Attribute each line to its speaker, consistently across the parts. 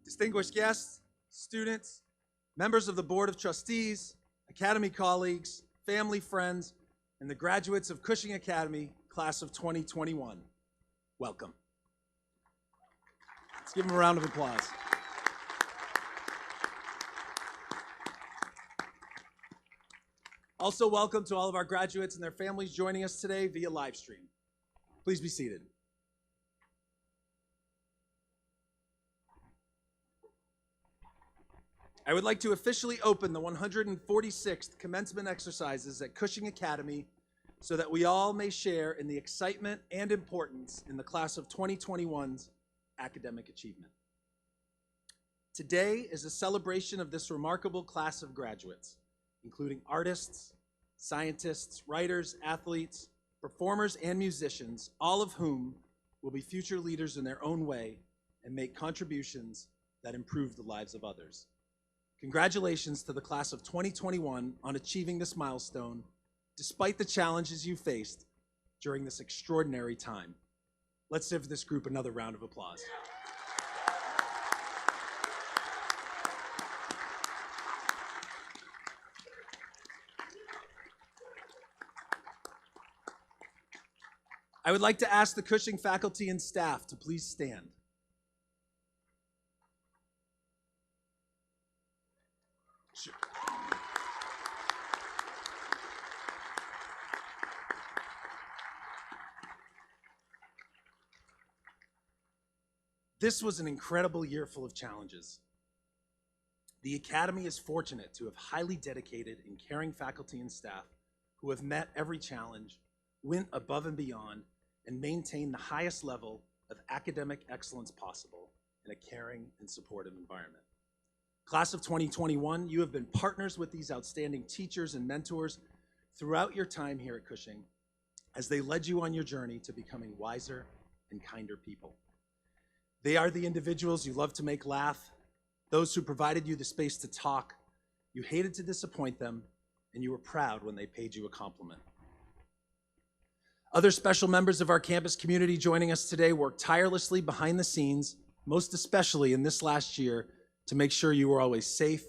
Speaker 1: distinguished guests, students, members of the Board of Trustees, Academy colleagues, family, friends, and the graduates of Cushing Academy, class of 2021. Welcome. Let's give them a round of applause. Also, welcome to all of our graduates and their families joining us today via live stream. Please be seated. I would like to officially open the 146th commencement exercises at Cushing Academy so that we all may share in the excitement and importance in the class of 2021's academic achievement. Today is a celebration of this remarkable class of graduates, including artists, scientists, writers, athletes, performers, and musicians, all of whom will be future leaders in their own way and make contributions that improve the lives of others. Congratulations to the class of 2021 on achieving this milestone, despite the challenges you faced during this extraordinary time. Let's give this group another round of applause. I would like to ask the Cushing faculty and staff to please stand. Sure. This was an incredible year full of challenges. The Academy is fortunate to have highly dedicated and caring faculty and staff who have met every challenge, went above and beyond, and maintained the highest level of academic excellence possible in a caring and supportive environment. Class of 2021, you have been partners with these outstanding teachers and mentors throughout your time here at Cushing as they led you on your journey to becoming wiser and kinder people. They are the individuals you love to make laugh, those who provided you the space to talk. You hated to disappoint them, and you were proud when they paid you a compliment. Other special members of our campus community joining us today worked tirelessly behind the scenes, most especially in this last year, to make sure you were always safe,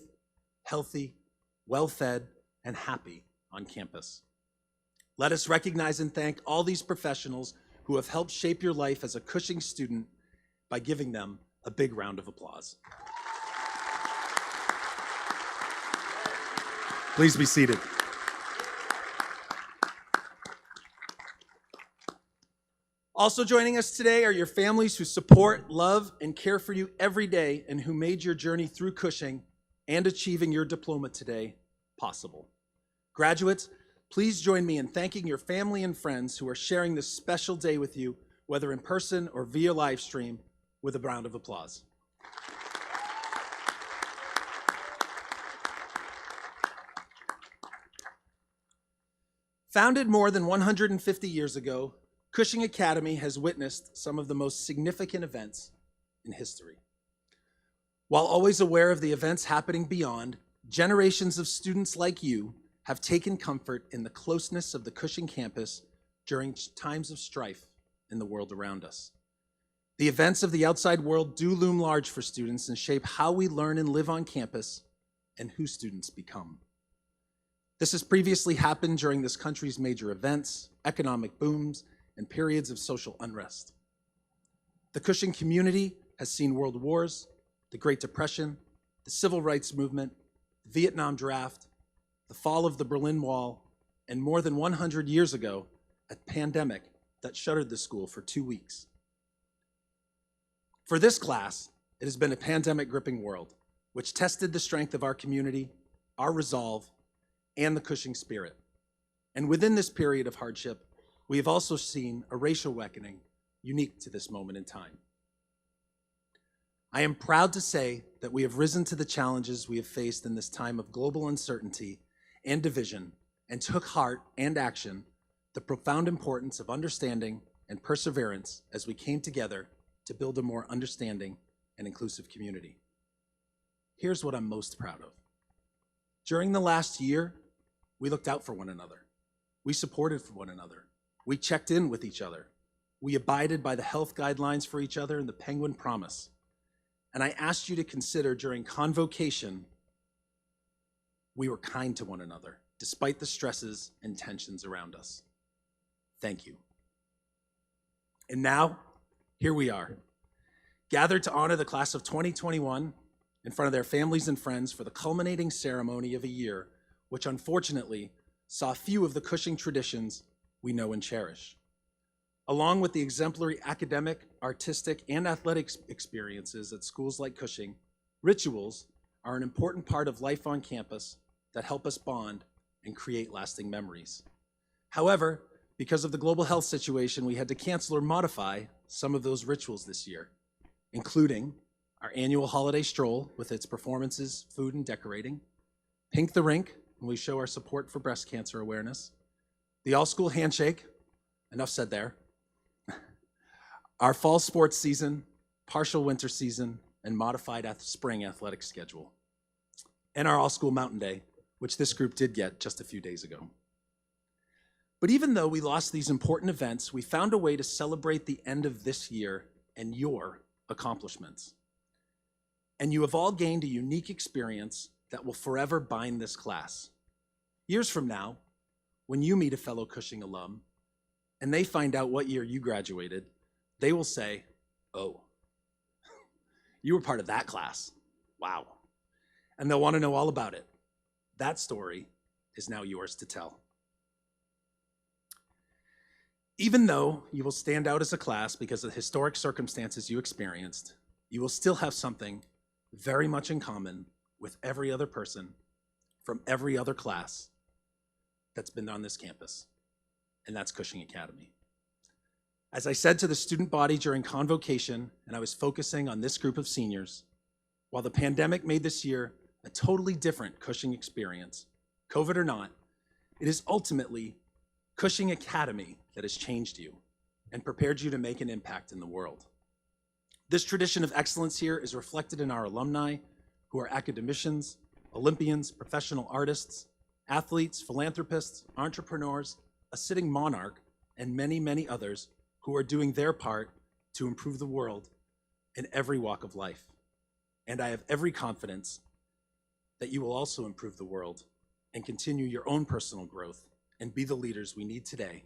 Speaker 1: healthy, well-fed, and happy on campus. Let us recognize and thank all these professionals who have helped shape your life as a Cushing student by giving them a big round of applause. Please be seated. Also joining us today are your families who support, love, and care for you every day and who made your journey through Cushing and achieving your diploma today possible. Graduates, please join me in thanking your family and friends who are sharing this special day with you, whether in person or via live stream, with a round of applause. Founded more than 150 years ago, Cushing Academy has witnessed some of the most significant events in history. While always aware of the events happening beyond, generations of students like you have taken comfort in the closeness of the Cushing campus during times of strife in the world around us. The events of the outside world do loom large for students and shape how we learn and live on campus and who students become. This has previously happened during this country's major events, economic booms, and periods of social unrest. The Cushing community has seen world wars, the Great Depression, the Civil Rights Movement, the Vietnam Draft, the fall of the Berlin Wall, and more than 100 years ago, a pandemic that shuttered the school for 2 weeks. For this class, it has been a pandemic-gripping world, which tested the strength of our community, our resolve, and the Cushing spirit. And within this period of hardship, we have also seen a racial reckoning unique to this moment in time. I am proud to say that we have risen to the challenges we have faced in this time of global uncertainty and division and took heart and action the profound importance of understanding and perseverance as we came together to build a more understanding and inclusive community. Here's what I'm most proud of. During the last year, we looked out for one another. We supported for one another. We checked in with each other. We abided by the health guidelines for each other and the Penguin Promise. And I asked you to consider during convocation, we were kind to one another, despite the stresses and tensions around us. Thank you. And now, here we are, gathered to honor the class of 2021 in front of their families and friends for the culminating ceremony of a year, which unfortunately saw few of the Cushing traditions we know and cherish. Along with the exemplary academic, artistic, and athletic experiences at schools like Cushing, rituals are an important part of life on campus that help us bond and create lasting memories. However, because of the global health situation, we had to cancel or modify some of those rituals this year, including our annual holiday stroll with its performances, food, and decorating, Pink the Rink, when we show our support for breast cancer awareness, the all-school handshake, enough said there, our fall sports season, partial winter season, and modified spring athletic schedule, and our all-school mountain day, which this group did get just a few days ago. But even though we lost these important events, we found a way to celebrate the end of this year and your accomplishments. And you have all gained a unique experience that will forever bind this class. Years from now, when you meet a fellow Cushing alum and they find out what year you graduated, they will say, "Oh, you were part of that class. Wow." And they'll want to know all about it. That story is now yours to tell. Even though you will stand out as a class because of the historic circumstances you experienced, you will still have something very much in common with every other person from every other class that's been on this campus, and that's Cushing Academy. As I said to the student body during convocation, and I was focusing on this group of seniors, while the pandemic made this year a totally different Cushing experience, COVID or not, it is ultimately Cushing Academy that has changed you and prepared you to make an impact in the world. This tradition of excellence here is reflected in our alumni, who are academicians, Olympians, professional artists, athletes, philanthropists, entrepreneurs, a sitting monarch, and many, many others who are doing their part to improve the world in every walk of life. And I have every confidence that you will also improve the world and continue your own personal growth and be the leaders we need today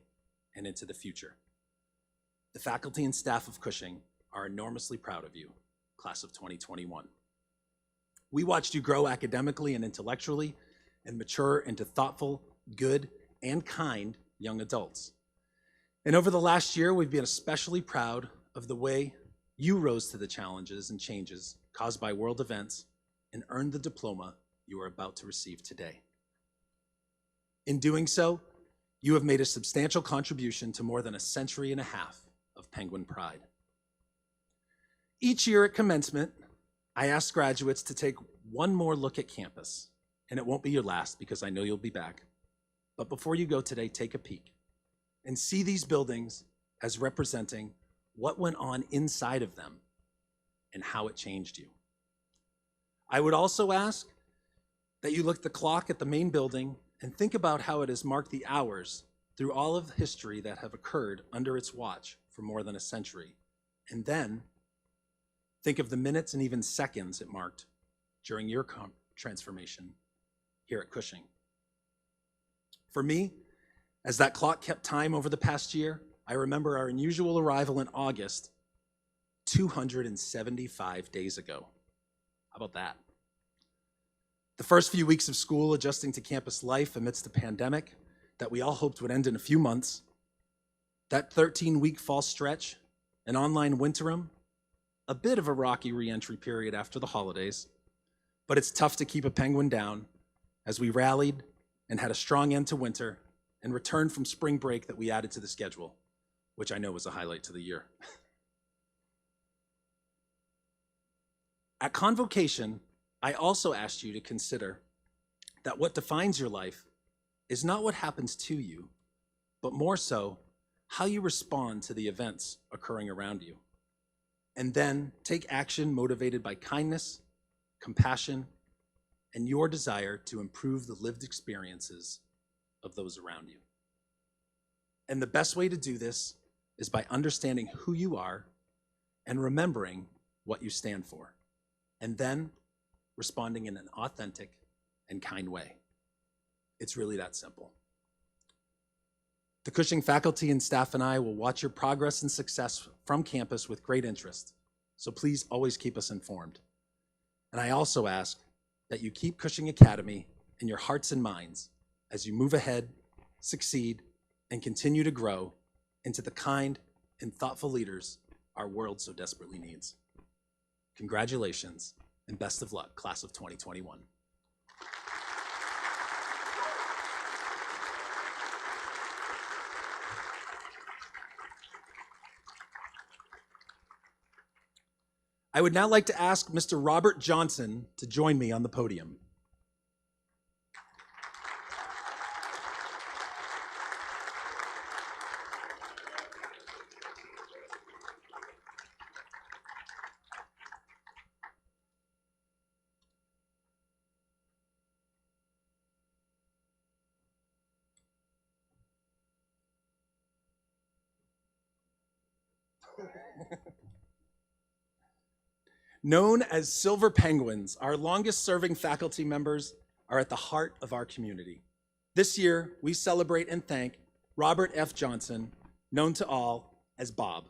Speaker 1: and into the future. The faculty and staff of Cushing are enormously proud of you, class of 2021. We watched you grow academically and intellectually and mature into thoughtful, good, and kind young adults. And over the last year, we've been especially proud of the way you rose to the challenges and changes caused by world events and earned the diploma you are about to receive today. In doing so, you have made a substantial contribution to more than a century and a half of Penguin pride. Each year at commencement, I ask graduates to take one more look at campus, and it won't be your last because I know you'll be back. But before you go today, take a peek and see these buildings as representing what went on inside of them and how it changed you. I would also ask that you look at the clock at the main building and think about how it has marked the hours through all of the history that have occurred under its watch for more than a century. And then think of the minutes and even seconds it marked during your transformation here at Cushing. For me, as that clock kept time over the past year, I remember our unusual arrival in August 275 days ago. How about that? The first few weeks of school adjusting to campus life amidst a pandemic that we all hoped would end in a few months. That 13-week fall stretch, an online winterim, a bit of a rocky re-entry period after the holidays, but it's tough to keep a penguin down as we rallied and had a strong end to winter and returned from spring break that we added to the schedule, which I know was a highlight to the year. At convocation, I also asked you to consider that what defines your life is not what happens to you, but more so how you respond to the events occurring around you. And then take action motivated by kindness, compassion, and your desire to improve the lived experiences of those around you. And the best way to do this is by understanding who you are and remembering what you stand for. and then responding in an authentic and kind way. It's really that simple. The Cushing faculty and staff and I will watch your progress and success from campus with great interest, so please always keep us informed. And I also ask that you keep Cushing Academy in your hearts and minds as you move ahead, succeed, and continue to grow into the kind and thoughtful leaders our world so desperately needs. Congratulations and best of luck, class of 2021. I would now like to ask Mr. Robert Johnson to join me on the podium. Known as Silver Penguins, our longest-serving faculty members are at the heart of our community. This year, we celebrate and thank Robert F. Johnson, known to all as Bob,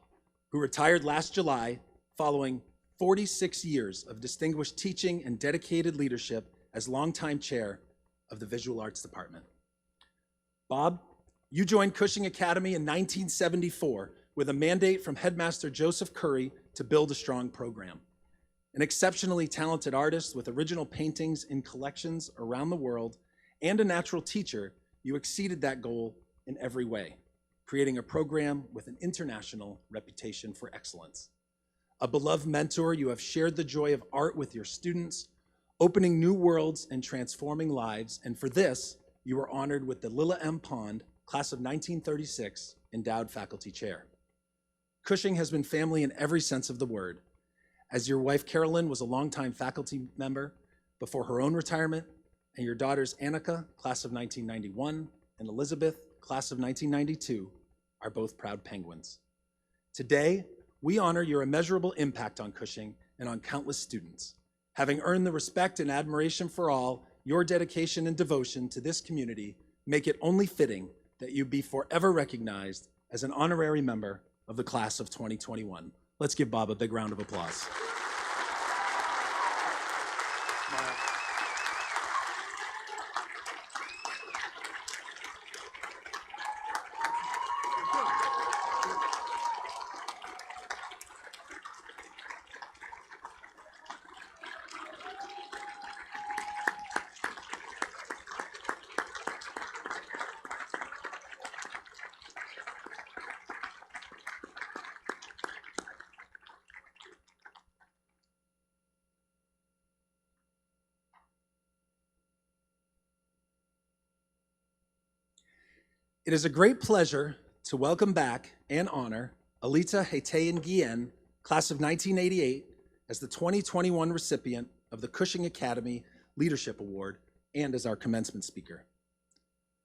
Speaker 1: who retired last July following 46 years of distinguished teaching and dedicated leadership as longtime chair of the Visual Arts Department. Bob, you joined Cushing Academy in 1974 with a mandate from Headmaster Joseph Curry to build a strong program. An exceptionally talented artist with original paintings in collections around the world and a natural teacher, you exceeded that goal in every way, creating a program with an international reputation for excellence. A beloved mentor, you have shared the joy of art with your students, opening new worlds and transforming lives, and for this, you were honored with the Lilla M. Pond, class of 1936, endowed faculty chair. Cushing has been family in every sense of the word, as your wife Carolyn was a longtime faculty member before her own retirement, and your daughters Annika, class of 1991, and Elizabeth, class of 1992, are both proud Penguins. Today, we honor your immeasurable impact on Cushing and on countless students. Having earned the respect and admiration for all, your dedication and devotion to this community make it only fitting that you be forever recognized as an honorary member of the class of 2021. Let's give Bob a big round of applause. It is a great pleasure to welcome back and honor Alita Haytayan Guillen, class of 1988, as the 2021 recipient of the Cushing Academy Leadership Award and as our commencement speaker.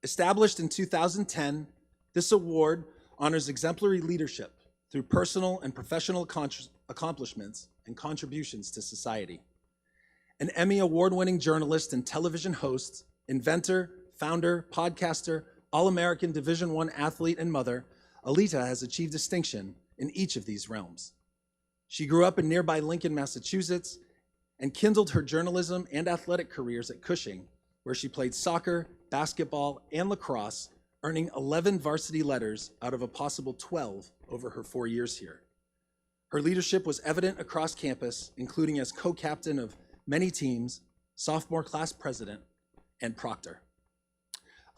Speaker 1: Established in 2010, this award honors exemplary leadership through personal and professional accomplishments and contributions to society. An Emmy award-winning journalist and television host, inventor, founder, podcaster, All-American Division I athlete and mother, Alita has achieved distinction in each of these realms. She grew up in nearby Lincoln, Massachusetts, and kindled her journalism and athletic careers at Cushing, where she played soccer, basketball, and lacrosse, earning 11 varsity letters out of a possible 12 over her 4 years here. Her leadership was evident across campus, including as co-captain of many teams, sophomore class president, and proctor.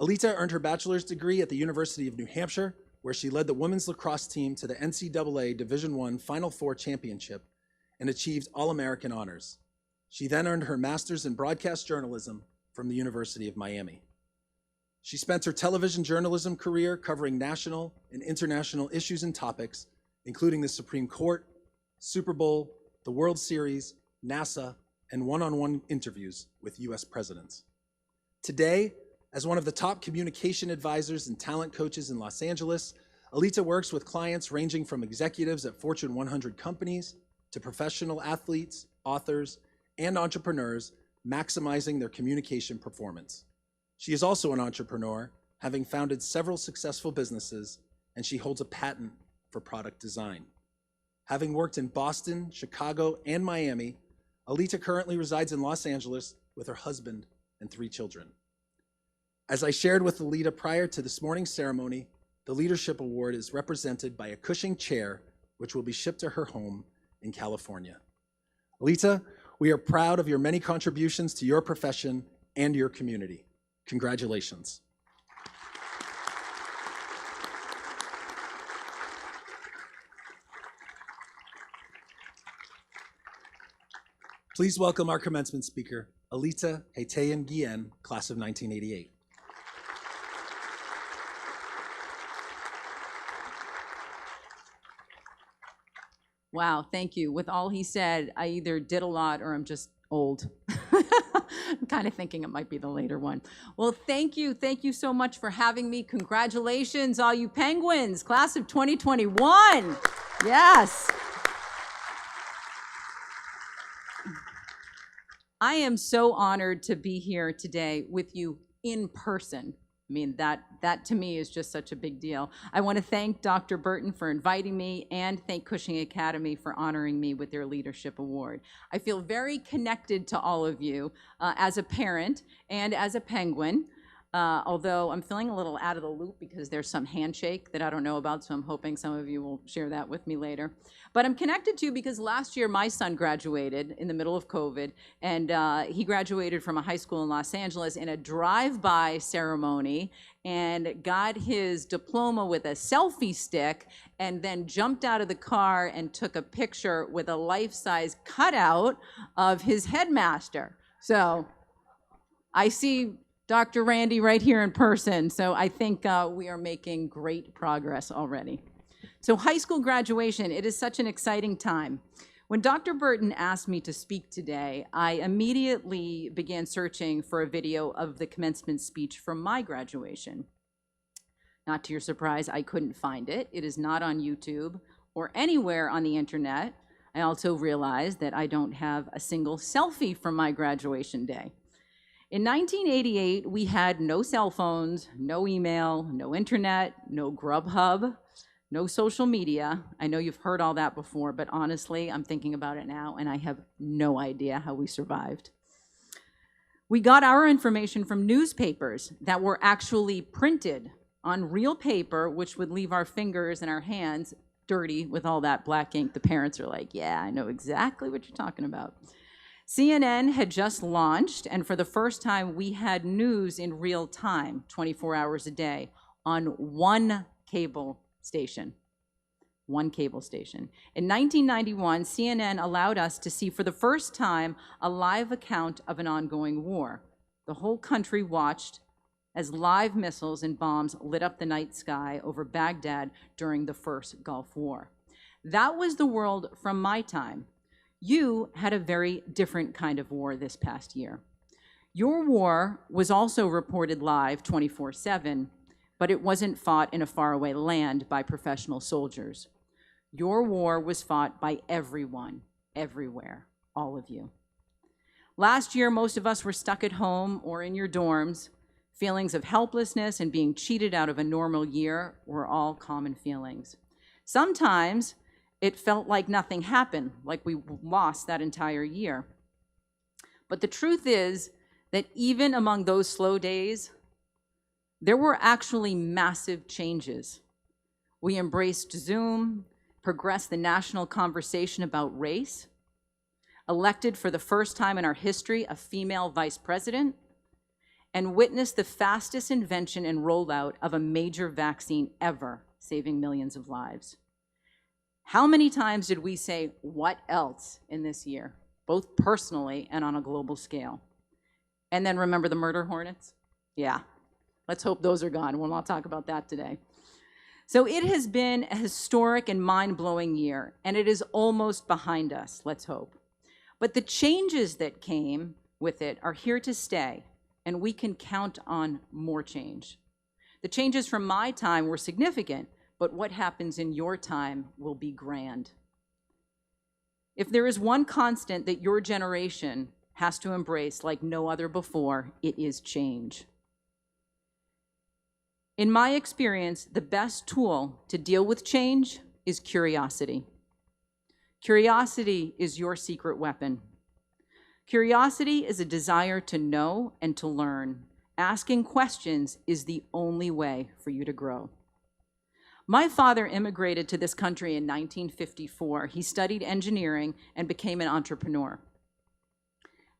Speaker 1: Alita earned her bachelor's degree at the University of New Hampshire, where she led the women's lacrosse team to the NCAA Division I Final Four championship and achieved All-American honors. She then earned her master's in broadcast journalism from the University of Miami. She spent her television journalism career covering national and international issues and topics, including the Supreme Court, Super Bowl, the World Series, NASA, and one-on-one interviews with US presidents. Today, as one of the top communication advisors and talent coaches in Los Angeles, Alita works with clients ranging from executives at Fortune 100 companies to professional athletes, authors, and entrepreneurs maximizing their communication performance. She is also an entrepreneur, having founded several successful businesses, and she holds a patent for product design. Having worked in Boston, Chicago, and Miami, Alita currently resides in Los Angeles with her husband and 3 children. As I shared with Alita prior to this morning's ceremony, the Leadership Award is represented by a Cushing chair, which will be shipped to her home in California. Alita, we are proud of your many contributions to your profession and your community. Congratulations. Please welcome our commencement speaker, Alita Haytayan Guillen, class of 1988.
Speaker 2: Wow, thank you. With all he said, I either did a lot or I'm just old. I'm kind of thinking it might be the later one. Well, thank you. Thank you so much for having me. Congratulations, all you Penguins, class of 2021. Yes. I am so honored to be here today with you in person. I mean, that to me is just such a big deal. I want to thank Dr. Burton for inviting me and thank Cushing Academy for honoring me with their Leadership Award. I feel very connected to all of you as a parent and as a Penguin, although I'm feeling a little out of the loop because there's some handshake that I don't know about, so I'm hoping some of you will share that with me later. But I'm connected to you because last year my son graduated in the middle of COVID, and he graduated from a high school in Los Angeles in a drive-by ceremony and got his diploma with a selfie stick and then jumped out of the car and took a picture with a life-size cutout of his headmaster. So I see Dr. Randy right here in person, so I think we are making great progress already. So high school graduation, it is such an exciting time. When Dr. Burton asked me to speak today, I immediately began searching for a video of the commencement speech from my graduation. Not to your surprise, I couldn't find it. It is not on YouTube or anywhere on the internet. I also realized that I don't have a single selfie from my graduation day. In 1988, we had no cell phones, no email, no internet, no Grubhub, no social media. I know you've heard all that before, but honestly, I'm thinking about it now, and I have no idea how we survived. We got our information from newspapers that were actually printed on real paper, which would leave our fingers and our hands dirty with all that black ink. The parents are like, yeah, I know exactly what you're talking about. CNN had just launched, and for the first time, we had news in real time, 24 hours a day, on one cable station. One cable station. In 1991, CNN allowed us to see for the first time a live account of an ongoing war. The whole country watched as live missiles and bombs lit up the night sky over Baghdad during the first Gulf War. That was the world from my time. You had a very different kind of war this past year. Your war was also reported live 24/7, but it wasn't fought in a faraway land by professional soldiers. Your war was fought by everyone, everywhere, all of you. Last year, most of us were stuck at home or in your dorms. Feelings of helplessness and being cheated out of a normal year were all common feelings. Sometimes it felt like nothing happened, like we lost that entire year. But the truth is that even among those slow days, there were actually massive changes. We embraced Zoom, progressed the national conversation about race, elected for the first time in our history a female vice president, and witnessed the fastest invention and rollout of a major vaccine ever, saving millions of lives. How many times did we say, what else in this year, both personally and on a global scale? And then remember the murder hornets? Yeah, let's hope those are gone. We'll not talk about that today. So it has been a historic and mind-blowing year, and it is almost behind us, let's hope. But the changes that came with it are here to stay, and we can count on more change. The changes from my time were significant, but what happens in your time will be grand. If there is one constant that your generation has to embrace like no other before, it is change. In my experience, the best tool to deal with change is curiosity. Curiosity is your secret weapon. Curiosity is a desire to know and to learn. Asking questions is the only way for you to grow. My father immigrated to this country in 1954. He studied engineering and became an entrepreneur.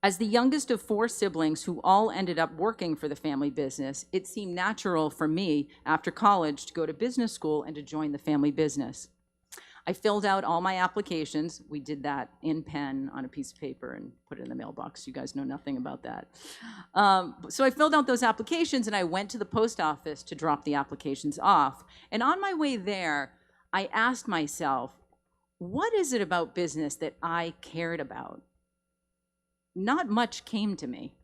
Speaker 2: As the youngest of 4 siblings who all ended up working for the family business, it seemed natural for me after college to go to business school and to join the family business. I filled out all my applications. We did that in pen on a piece of paper and put it in the mailbox. You guys know nothing about that. So I filled out those applications and I went to the post office to drop the applications off. And on my way there, I asked myself, what is it about business that I cared about? Not much came to me.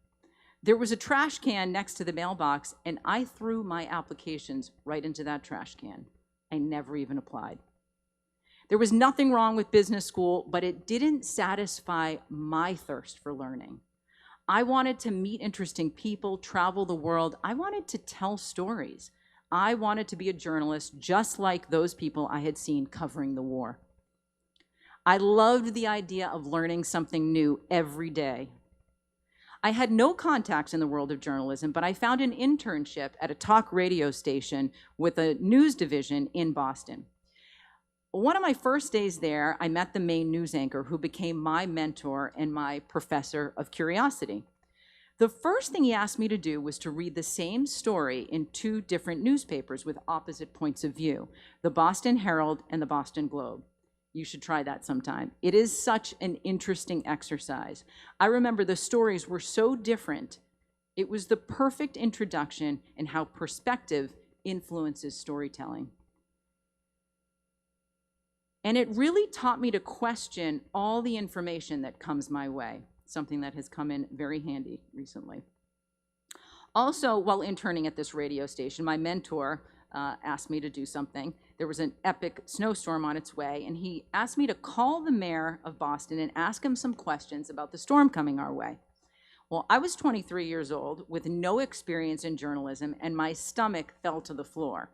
Speaker 2: There was a trash can next to the mailbox and I threw my applications right into that trash can. I never even applied. There was nothing wrong with business school, but it didn't satisfy my thirst for learning. I wanted to meet interesting people, travel the world. I wanted to tell stories. I wanted to be a journalist just like those people I had seen covering the war. I loved the idea of learning something new every day. I had no contacts in the world of journalism, but I found an internship at a talk radio station with a news division in Boston. One of my first days there, I met the main news anchor who became my mentor and my professor of curiosity. The first thing he asked me to do was to read the same story in 2 different newspapers with opposite points of view, the Boston Herald and the Boston Globe. You should try that sometime. It is such an interesting exercise. I remember the stories were so different. It was the perfect introduction in how perspective influences storytelling. And it really taught me to question all the information that comes my way, something that has come in very handy recently. Also, while interning at this radio station, my mentor asked me to do something. There was an epic snowstorm on its way, and he asked me to call the mayor of Boston and ask him some questions about the storm coming our way. Well, I was 23 years old with no experience in journalism, and my stomach fell to the floor.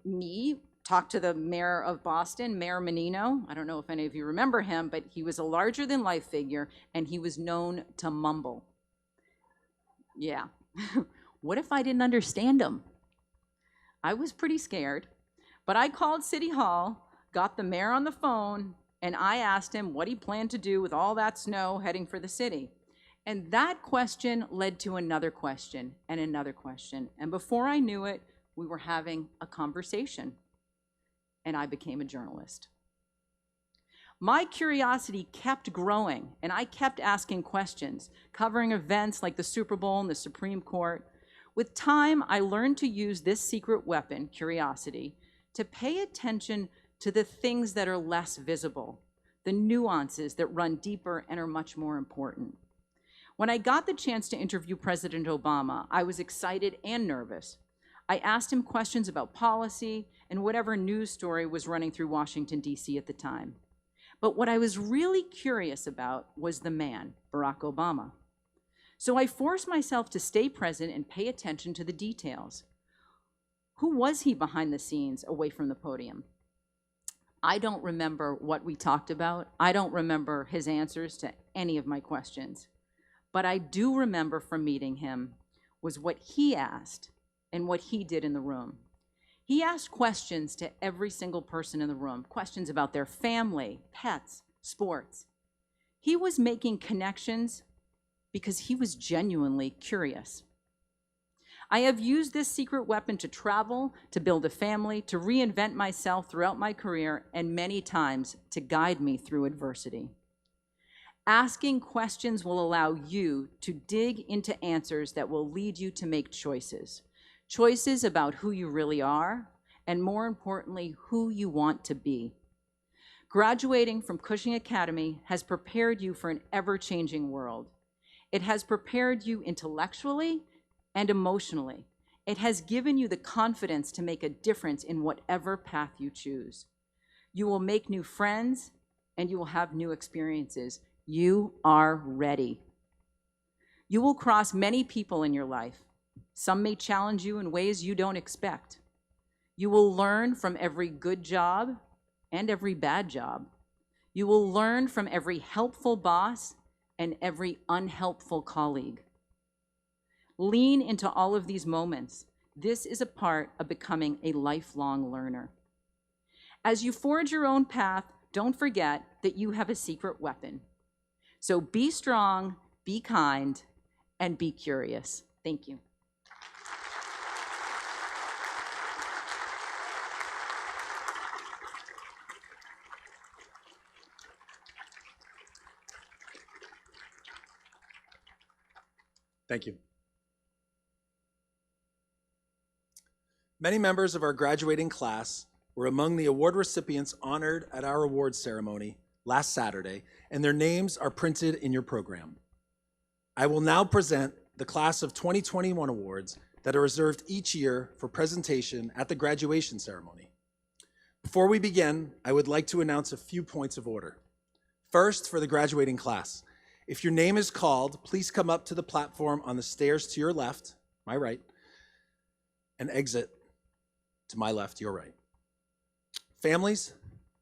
Speaker 2: Me talked to the mayor of Boston, Mayor Menino. I don't know if any of you remember him, but he was a larger-than-life figure, and he was known to mumble. Yeah. What if I didn't understand him? I was pretty scared, but I called City Hall, got the mayor on the phone, and I asked him what he planned to do with all that snow heading for the city. And that question led to another question and another question. And before I knew it, we were having a conversation, and I became a journalist. My curiosity kept growing, and I kept asking questions, covering events like the Super Bowl and the Supreme Court. With time, I learned to use this secret weapon, curiosity, to pay attention to the things that are less visible, the nuances that run deeper and are much more important. When I got the chance to interview President Obama, I was excited and nervous. I asked him questions about policy and whatever news story was running through Washington, D.C. at the time. But what I was really curious about was the man, Barack Obama. So I forced myself to stay present and pay attention to the details. Who was he behind the scenes, away from the podium? I don't remember what we talked about. I don't remember his answers to any of my questions. But I do remember from meeting him was what he asked and what he did in the room. He asked questions to every single person in the room, questions about their family, pets, sports. He was making connections because he was genuinely curious. I have used this secret weapon to travel, to build a family, to reinvent myself throughout my career, and many times to guide me through adversity. Asking questions will allow you to dig into answers that will lead you to make choices. Choices about who you really are, and more importantly, who you want to be. Graduating from Cushing Academy has prepared you for an ever-changing world. It has prepared you intellectually and emotionally. It has given you the confidence to make a difference in whatever path you choose. You will make new friends and you will have new experiences. You are ready. You will cross many people in your life. Some may challenge you in ways you don't expect. You will learn from every good job and every bad job. You will learn from every helpful boss and every unhelpful colleague. Lean into all of these moments. This is a part of becoming a lifelong learner. As you forge your own path, don't forget that you have a secret weapon. So be strong, be kind, and be curious. Thank you.
Speaker 1: Thank you. Many members of our graduating class were among the award recipients honored at our awards ceremony last Saturday, and their names are printed in your program. I will now present the Class of 2021 awards that are reserved each year for presentation at the graduation ceremony. Before we begin, I would like to announce a few points of order. First, for the graduating class, if your name is called, please come up to the platform on the stairs to your left, my right, and exit to my left, your right. Families,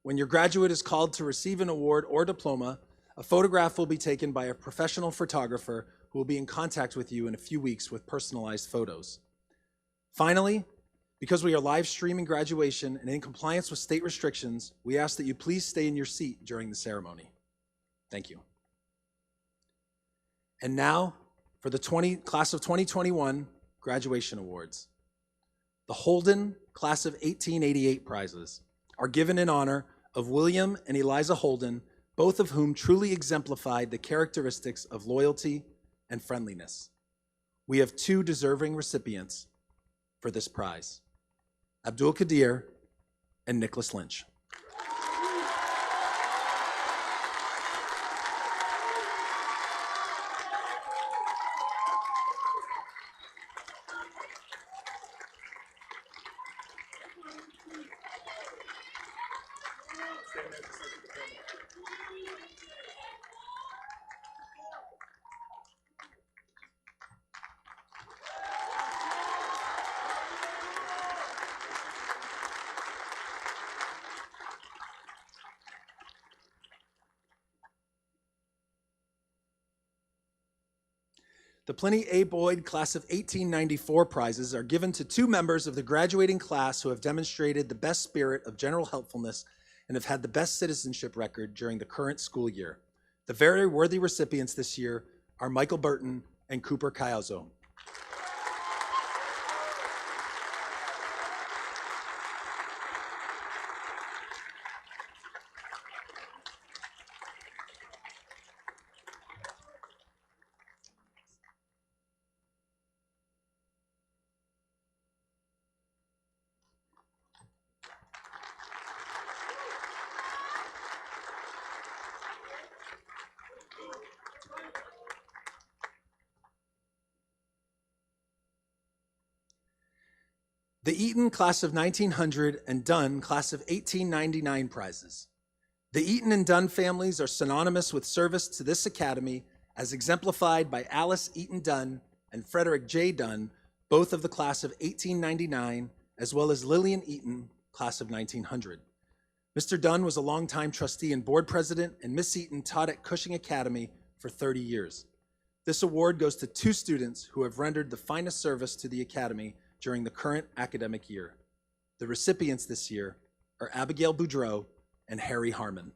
Speaker 1: when your graduate is called to receive an award or diploma, a photograph will be taken by a professional photographer who will be in contact with you in a few weeks with personalized photos. Finally, because we are live streaming graduation and in compliance with state restrictions, we ask that you please stay in your seat during the ceremony. Thank you. And now for the Class of 2021 graduation awards. The Holden Class of 1888 prizes are given in honor of William and Eliza Holden, both of whom truly exemplified the characteristics of loyalty and friendliness. We have two deserving recipients for this prize, Abdul Qadir and Nicholas Lynch. The Pliny A. Boyd Class of 1894 prizes are given to two members of the graduating class who have demonstrated the best spirit of general helpfulness and have had the best citizenship record during the current school year. The very worthy recipients this year are Michael Burton and Cooper Caiazzo. The Eaton Class of 1900 and Dunn Class of 1899 prizes. The Eaton and Dunn families are synonymous with service to this academy as exemplified by Alice Eaton Dunn and Frederick J. Dunn, both of the Class of 1899, as well as Lillian Eaton, Class of 1900. Mr. Dunn was a longtime trustee and board president, and Miss Eaton taught at Cushing Academy for 30 years. This award goes to two students who have rendered the finest service to the academy during the current academic year. The recipients this year are Abigail Boudreau and Harry Harmon.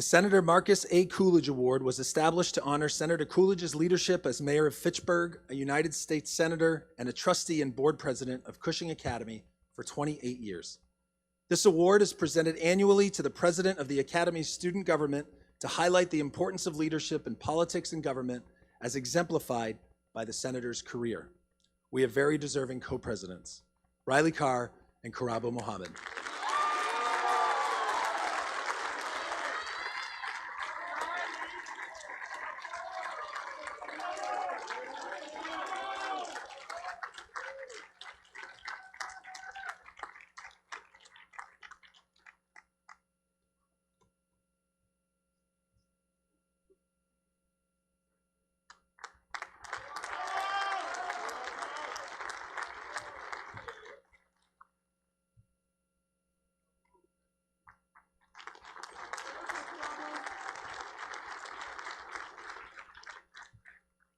Speaker 1: The Senator Marcus A. Coolidge Award was established to honor Senator Coolidge's leadership as mayor of Fitchburg, a United States senator, and a trustee and board president of Cushing Academy for 28 years. This award is presented annually to the President of the Academy's student government to highlight the importance of leadership in politics and government as exemplified by the Senator's career. We have very deserving co-presidents, Riley Char and Karabo Mohammed.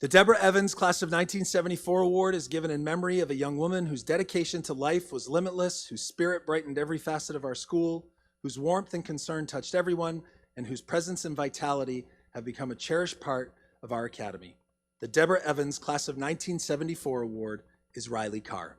Speaker 1: The Deborah Evans Class of 1974 Award is given in memory of a young woman whose dedication to life was limitless, whose spirit brightened every facet of our school, whose warmth and concern touched everyone, and whose presence and vitality have become a cherished part of our academy. The Deborah Evans Class of 1974 Award is Riley Char.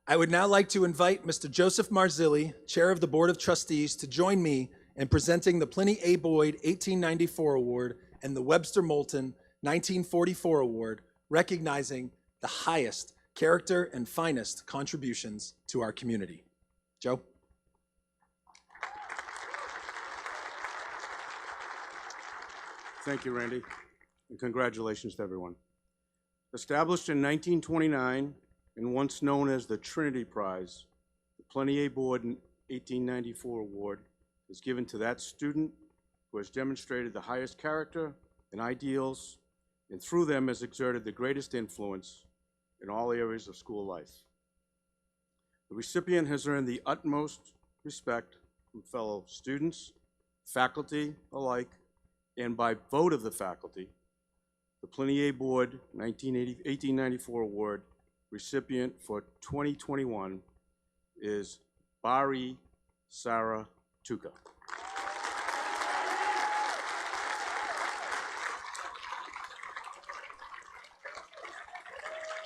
Speaker 1: I would now like to invite Mr. Joseph Marzilli, Chair of the Board of Trustees, to join me in presenting the Pliny A. Boyd 1894 Award and the Webster Moulton 1944 Award, recognizing the highest character and finest contributions to our community. Joe?
Speaker 3: Thank you, Randy, and congratulations to everyone. Established in 1929 and once known as the Trinity Prize, the Pliny A. Boyd 1894 Award is given to that student who has demonstrated the highest character and ideals, and through them has exerted the greatest influence in all areas of school life. The recipient has earned the utmost respect from fellow students, faculty alike, and by vote of the faculty, the Pliny A. Boyd 1894 Award recipient for 2021 is Bari Sarah Tuka.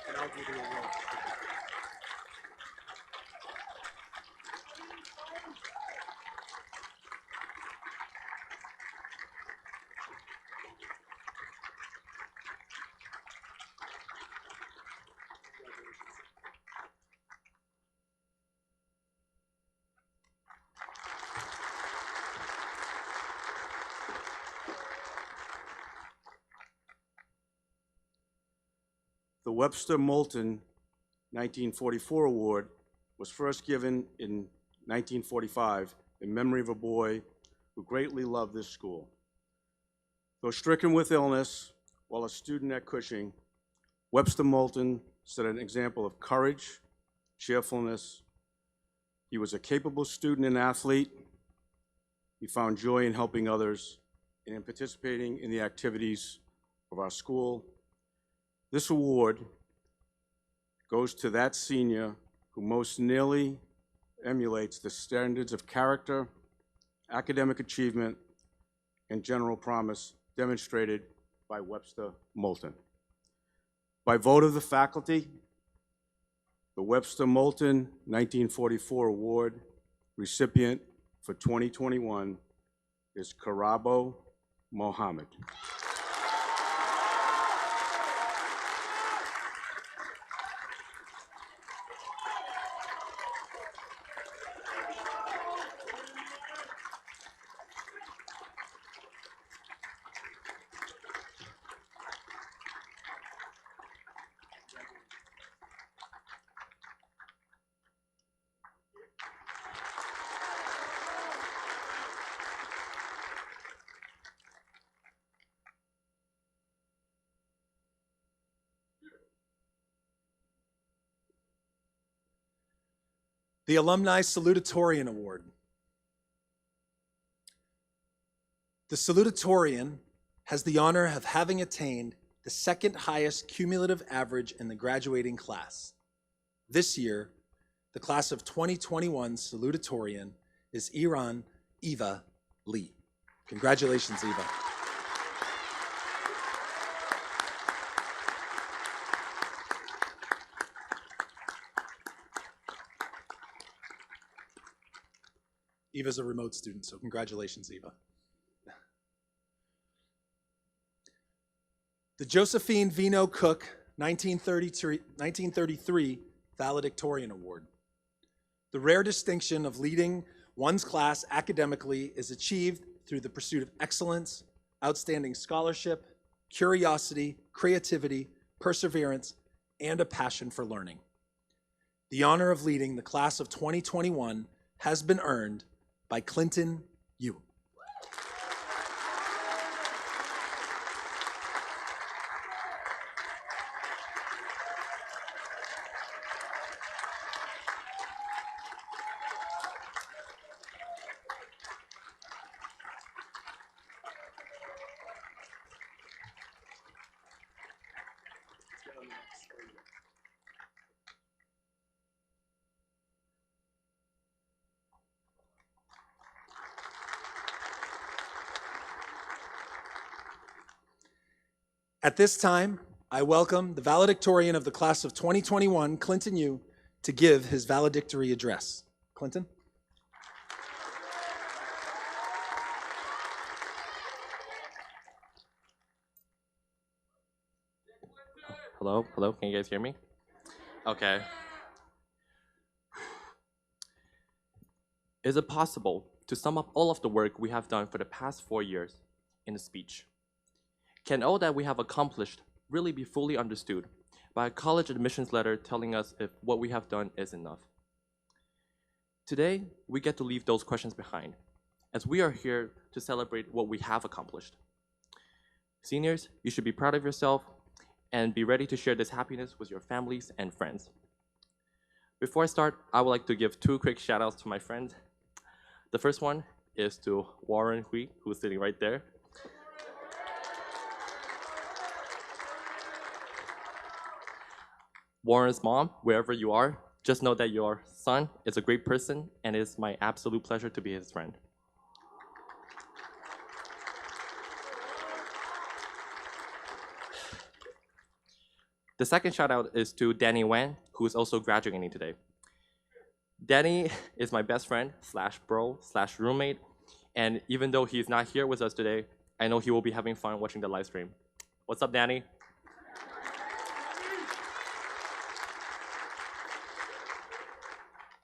Speaker 3: And I'll do the award. The Webster Moulton 1944 Award was first given in 1945 in memory of a boy who greatly loved this school. Though stricken with illness while a student at Cushing, Webster Moulton set an example of courage, cheerfulness. He was a capable student and athlete. He found joy in helping others and in participating in the activities of our school. This award goes to that senior who most nearly emulates the standards of character, academic achievement, and general promise demonstrated by Webster Moulton. By vote of the faculty, the Webster Moulton 1944 Award recipient for 2021 is Karabo Mohammed.
Speaker 1: The Alumni Salutatorian Award. The Salutatorian has the honor of having attained the second highest cumulative average in the graduating class. This year, the class of 2021 salutatorian is Iran Eva Lee. Congratulations, Eva. Eva's a remote student, so congratulations, Eva. The Josephine Vino Cook 1933 Valedictorian Award. The rare distinction of leading one's class academically is achieved through the pursuit of excellence, outstanding scholarship, curiosity, creativity, perseverance, and a passion for learning. The honor of leading the class of 2021 has been earned by Clinton Yu. At this time, I welcome the valedictorian of the class of 2021, Clinton Yu, to give his valedictory address. Clinton?
Speaker 4: Hello? Hello? Can you guys hear me? Okay. Is it possible to sum up all of the work we have done for the past 4 years in a speech? Can all that we have accomplished really be fully understood by a college admissions letter telling us if what we have done is enough? Today, we get to leave those questions behind, as we are here to celebrate what we have accomplished. Seniors, you should be proud of yourself and be ready to share this happiness with your families and friends. Before I start, I would like to give 2 quick shout outs to my friends. The first one is to Warren Hui, who's sitting right there. Warren's mom, wherever you are, just know that your son is a great person and it is my absolute pleasure to be his friend. The second shout out is to Danny Wan, who is also graduating today. Danny is my best friend slash bro slash roommate, and even though he's not here with us today, I know he will be having fun watching the live stream. What's up, Danny?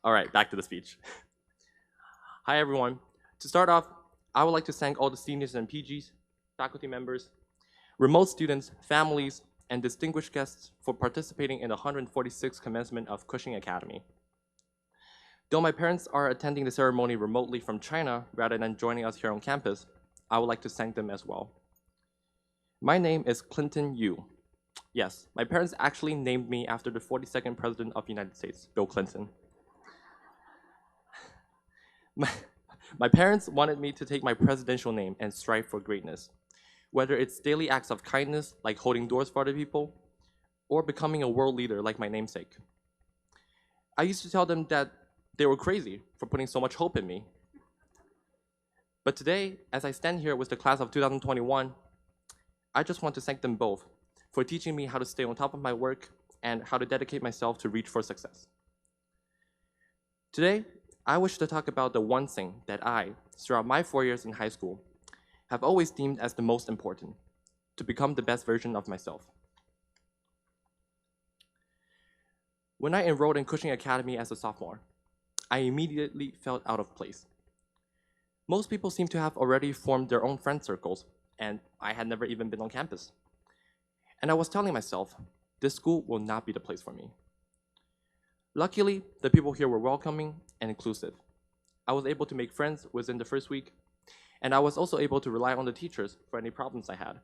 Speaker 4: All right, back to the speech. Hi, everyone. To start off, I would like to thank all the seniors and PGs, faculty members, remote students, families, and distinguished guests for participating in the 146th commencement of Cushing Academy. Though my parents are attending the ceremony remotely from China rather than joining us here on campus, I would like to thank them as well. My name is Clinton Yu. Yes, my parents actually named me after the 42nd President of the United States, Bill Clinton. My parents wanted me to take my presidential name and strive for greatness, whether it's daily acts of kindness, like holding doors for other people, or becoming a world leader like my namesake. I used to tell them that they were crazy for putting so much hope in me. But today, as I stand here with the class of 2021, I just want to thank them both for teaching me how to stay on top of my work and how to dedicate myself to reach for success. Today, I wish to talk about the one thing that I, throughout my 4 years in high school, have always deemed as the most important, to become the best version of myself. When I enrolled in Cushing Academy as a sophomore, I immediately felt out of place. Most people seem to have already formed their own friend circles, and I had never even been on campus. And I was telling myself, this school will not be the place for me. Luckily, the people here were welcoming and inclusive. I was able to make friends within the first week, and I was also able to rely on the teachers for any problems I had.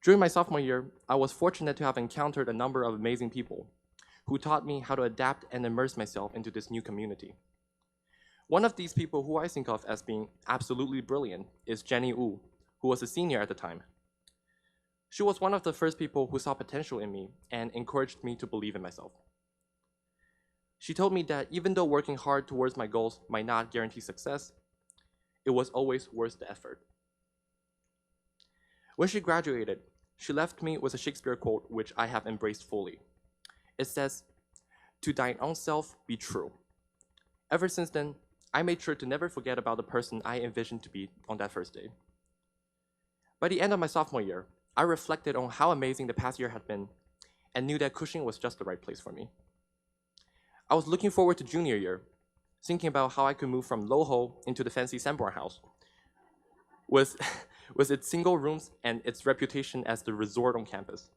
Speaker 4: During my sophomore year, I was fortunate to have encountered a number of amazing people who taught me how to adapt and immerse myself into this new community. One of these people who I think of as being absolutely brilliant is Jenny Wu, who was a senior at the time. She was one of the first people who saw potential in me and encouraged me to believe in myself. She told me that even though working hard towards my goals might not guarantee success, it was always worth the effort. When she graduated, she left me with a Shakespeare quote which I have embraced fully. It says, "To thine own self be true." Ever since then, I made sure to never forget about the person I envisioned to be on that first day. By the end of my sophomore year, I reflected on how amazing the past year had been and knew that Cushing was just the right place for me. I was looking forward to junior year, thinking about how I could move from Loho into the fancy Sanborn house with, with its single rooms and its reputation as the resort on campus.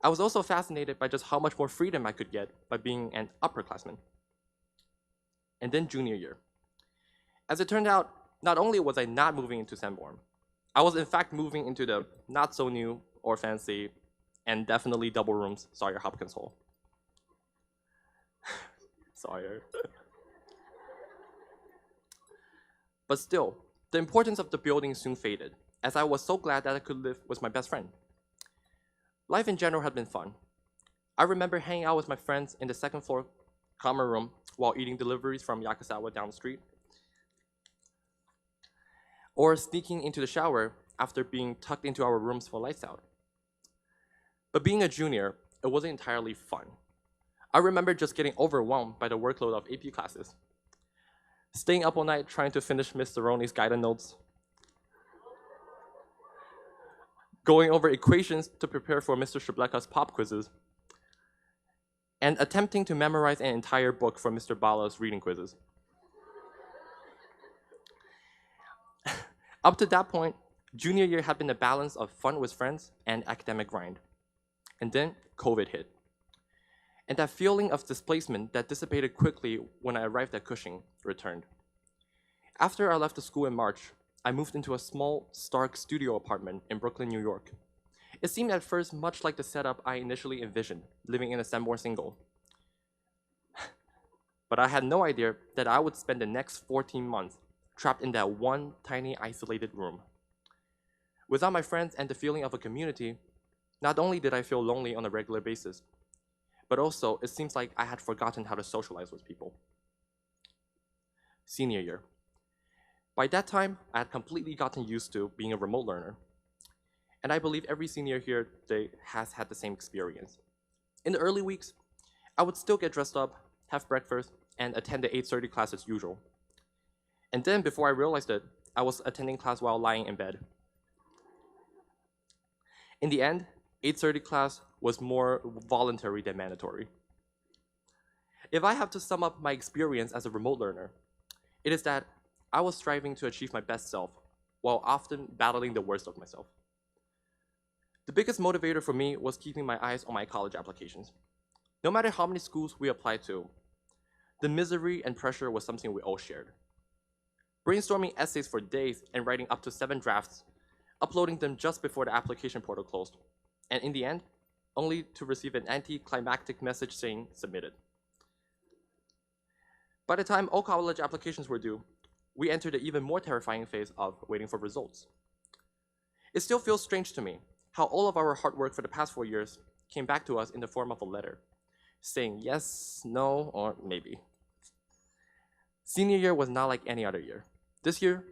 Speaker 4: I was also fascinated by just how much more freedom I could get by being an upperclassman. And then junior year. As it turned out, not only was I not moving into Sanborn, I was in fact moving into the not so new or fancy and definitely double rooms Sawyer Hopkins Hall. Sawyer. But still, the importance of the building soon faded, as I was so glad that I could live with my best friend. Life in general had been fun. I remember hanging out with my friends in the second floor common room while eating deliveries from Yakusawa down the street, or sneaking into the shower after being tucked into our rooms for lights out. But being a junior, it wasn't entirely fun. I remember just getting overwhelmed by the workload of AP classes, staying up all night trying to finish Ms. Cerrone's guided notes, going over equations to prepare for Mr. Shableka's pop quizzes, and attempting to memorize an entire book for Mr. Bala's reading quizzes. Up to that point, junior year had been a balance of fun with friends and academic grind. And then COVID hit. And that feeling of displacement that dissipated quickly when I arrived at Cushing returned. After I left the school in March, I moved into a small, stark studio apartment in Brooklyn, New York. It seemed at first much like the setup I initially envisioned, living in a Sanborn single. But I had no idea that I would spend the next 14 months trapped in that one tiny isolated room. Without my friends and the feeling of a community, not only did I feel lonely on a regular basis, but also it seems like I had forgotten how to socialize with people. Senior year. By that time, I had completely gotten used to being a remote learner. And I believe every senior here today has had the same experience. In the early weeks, I would still get dressed up, have breakfast, and attend the 8:30 class as usual. And then before I realized it, I was attending class while lying in bed. In the end, 8:30 class was more voluntary than mandatory. If I have to sum up my experience as a remote learner, it is that I was striving to achieve my best self while often battling the worst of myself. The biggest motivator for me was keeping my eyes on my college applications. No matter how many schools we applied to, the misery and pressure was something we all shared. Brainstorming essays for days and writing up to 7 drafts, uploading them just before the application portal closed, and in the end, only to receive an anticlimactic message saying submitted. By the time all college applications were due, we entered the even more terrifying phase of waiting for results. It still feels strange to me how all of our hard work for the past 4 years came back to us in the form of a letter, saying yes, no, or maybe. Senior year was not like any other year. This year,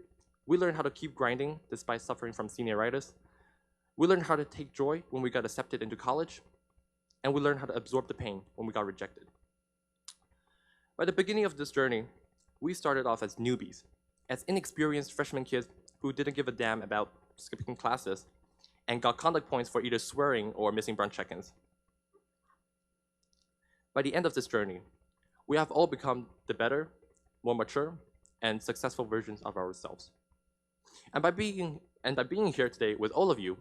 Speaker 4: we learned how to keep grinding despite suffering from senioritis. We learned how to take joy when we got accepted into college, and we learned how to absorb the pain when we got rejected. By the beginning of this journey, we started off as newbies, as inexperienced freshman kids who didn't give a damn about skipping classes and got conduct points for either swearing or missing brunch check-ins. By the end of this journey, we have all become the better, more mature, and successful versions of ourselves. And by being here today with all of you,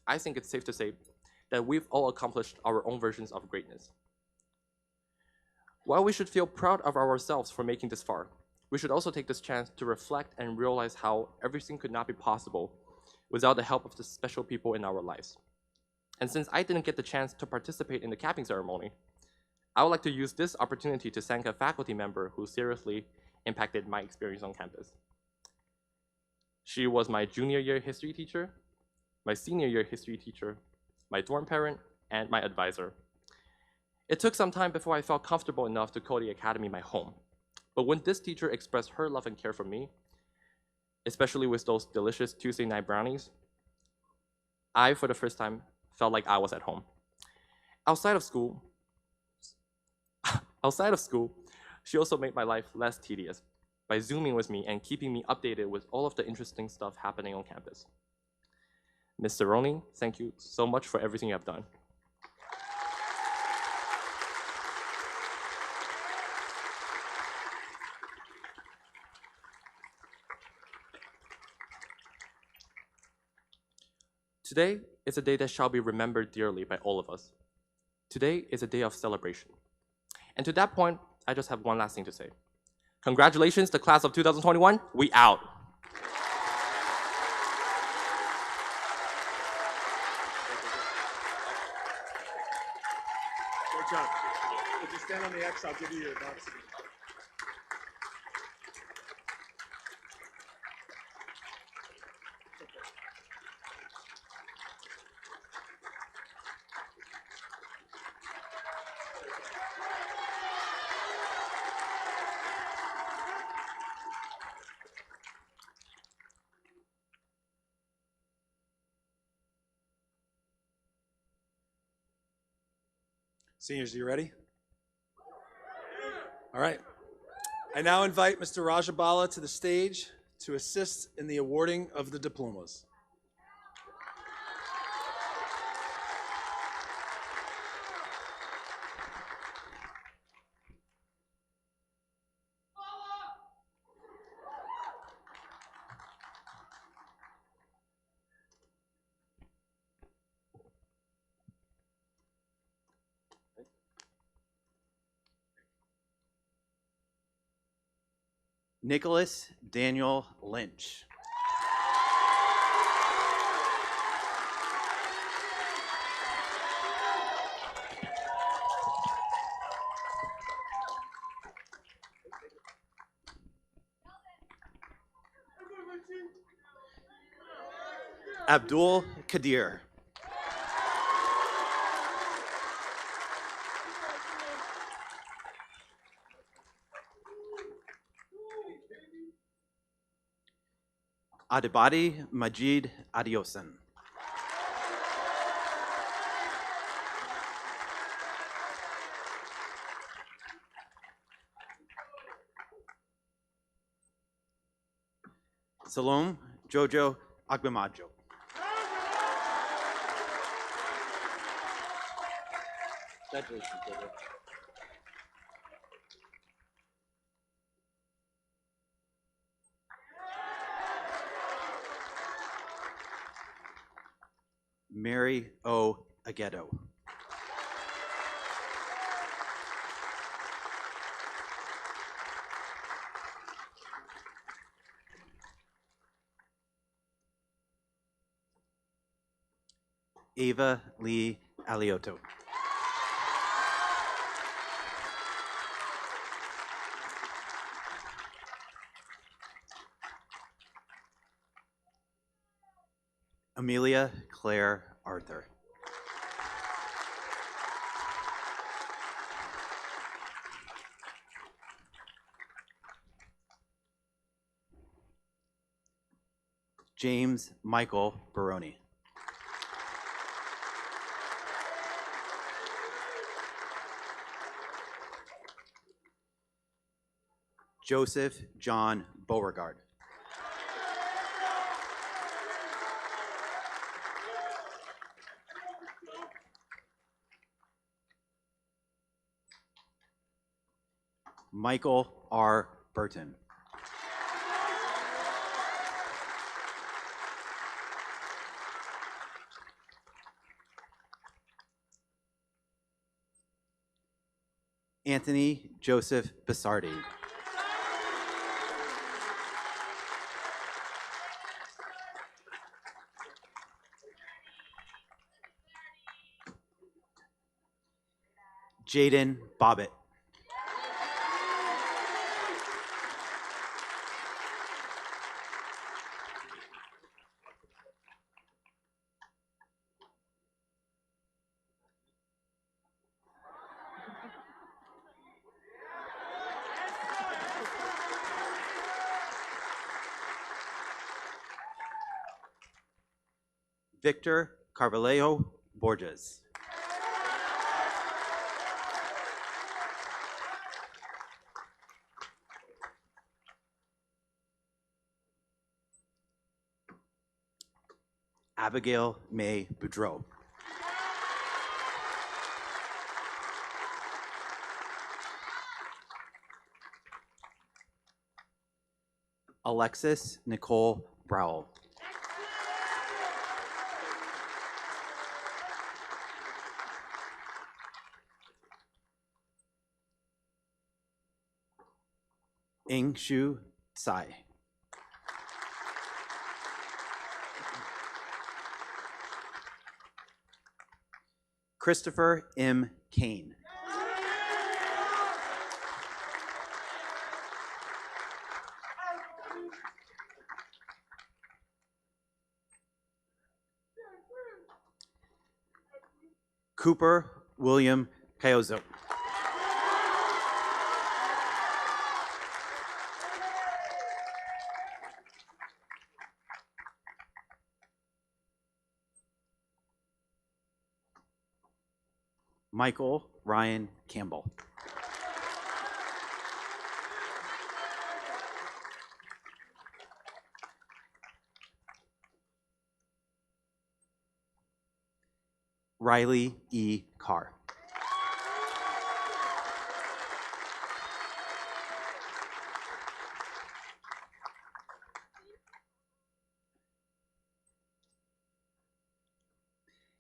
Speaker 4: I think it's safe to say that we've all accomplished our own versions of greatness. While we should feel proud of ourselves for making this far, we should also take this chance to reflect and realize how everything could not be possible without the help of the special people in our lives. And since I didn't get the chance to participate in the capping ceremony, I would like to use this opportunity to thank a faculty member who seriously impacted my experience on campus. She was my junior year history teacher, my senior year history teacher, my dorm parent, and my advisor. It took some time before I felt comfortable enough to call the academy my home. But when this teacher expressed her love and care for me, especially with those delicious Tuesday night brownies, I, for the first time, felt like I was at home. Outside of school, she also made my life less tedious by Zooming with me and keeping me updated with all of the interesting stuff happening on campus. Ms. Cerrone, thank you so much for everything you have done. Today is a day that shall be remembered dearly by all of us. Today is a day of celebration. And to that point, I just have one last thing to say. Congratulations, the class of 2021. We out.
Speaker 1: Great job. If you stand on the X, I'll give you your box. Seniors, are you ready? All right. I now invite Mr. Rajabala to the stage to assist in the awarding of the diplomas.
Speaker 5: Nicholas Daniel Lynch. Abdul Kadir. Adibadi Majid Adiosan. Salom Jojo Agbamajo. Congratulations, Jojo. Mary O. Agedo. Ava Lee Alioto. Amelia Claire Arthur. James Michael Baroni. Joseph John Beauregard. Michael R. Burton. Anthony Joseph Basardi. Jaden Bobbitt. Victor Carvalho Borges. Abigail May Boudreau. Alexis Nicole Browell. Ingshu Tsai. Christopher M. Kane. Cooper William Cayozo. Michael Ryan Campbell. Riley E. Carr.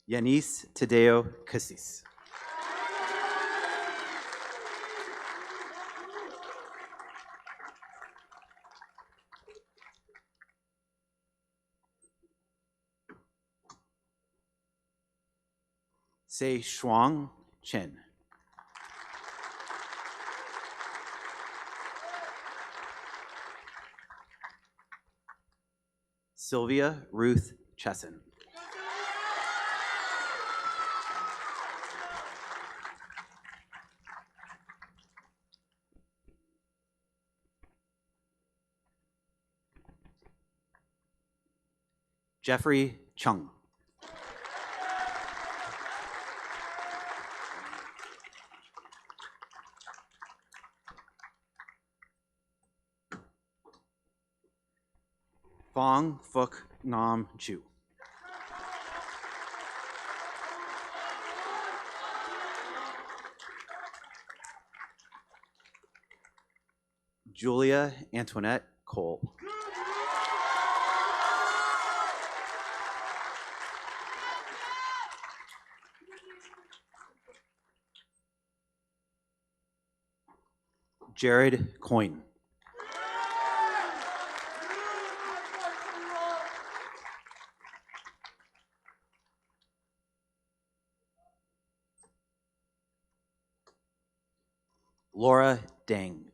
Speaker 5: Yanis Tadeo Cassis. Sei Shuang Chen. Sylvia Ruth Chesson. Jeffrey Chung. Fong Phuc Nam Chu. Julia Antoinette Cole. Jared Coyne. Laura Dang.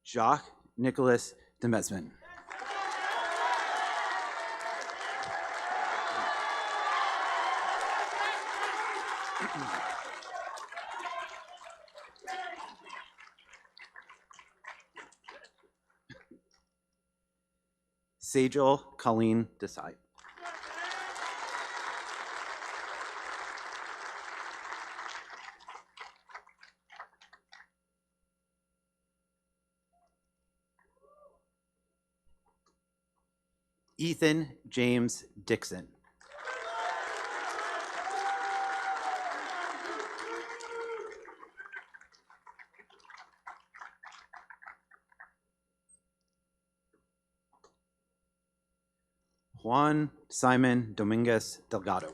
Speaker 5: Jacques Nicholas Demesman. Sejal Colleen Desai. Ethan James Dixon. Juan Simon Dominguez Delgado.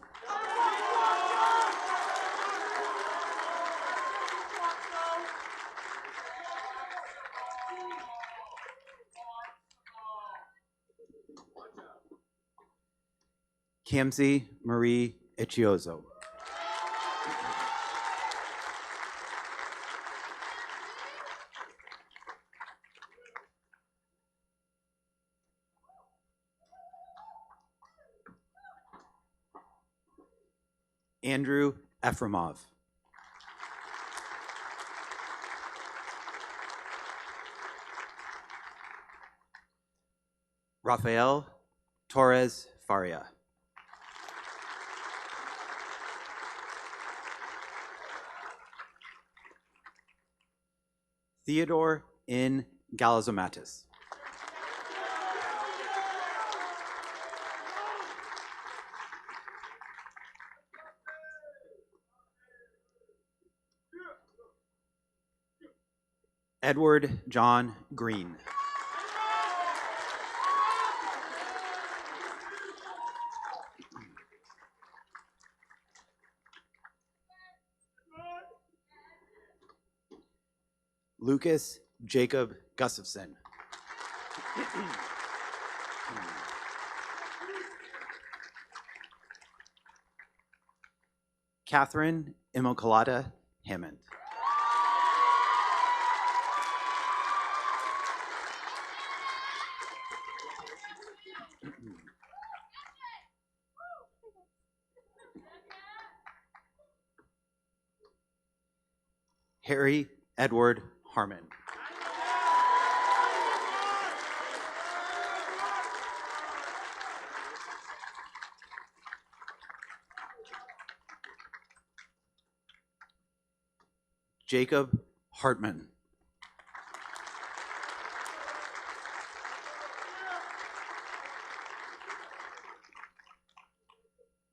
Speaker 5: Kamsi Marie Ichiozo. Andrew Efremov. Rafael Torres Faria. Theodore N. Galazomatis. Edward John Green. Lucas Jacob Gustafson. Catherine Immocolata Hammond. Harry Edward Harmon. Jacob Hartman.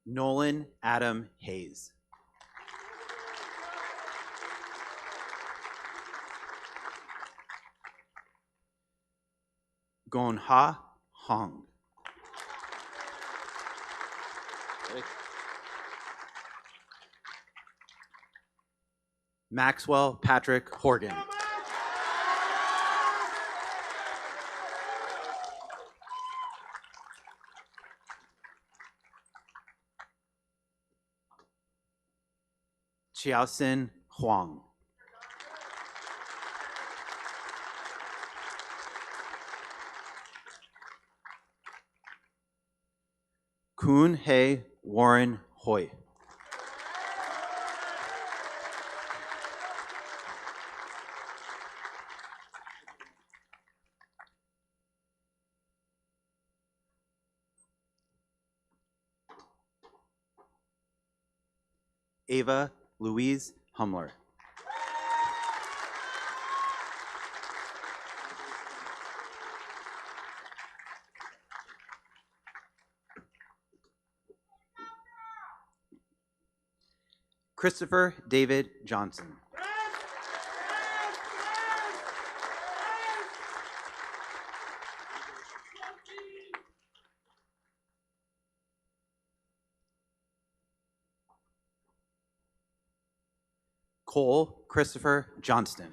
Speaker 5: Nolan Adam Hayes. Gonha Hong. Maxwell Patrick Horgan. Chiaosin Huang. Kun Hei Warren Hoy. Ava Louise Humler. Christopher David Johnson. Cole Christopher Johnston.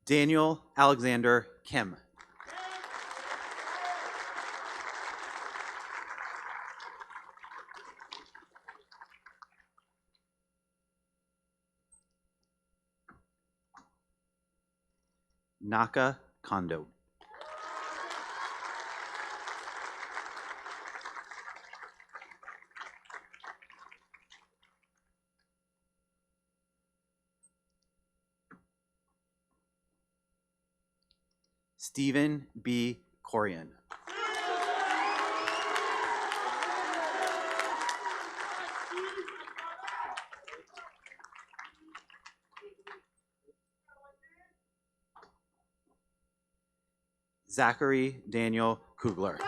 Speaker 5: Daniel Alexander Kim. Naka Kondo. Stephen B. Corian. Zachary Daniel Kugler.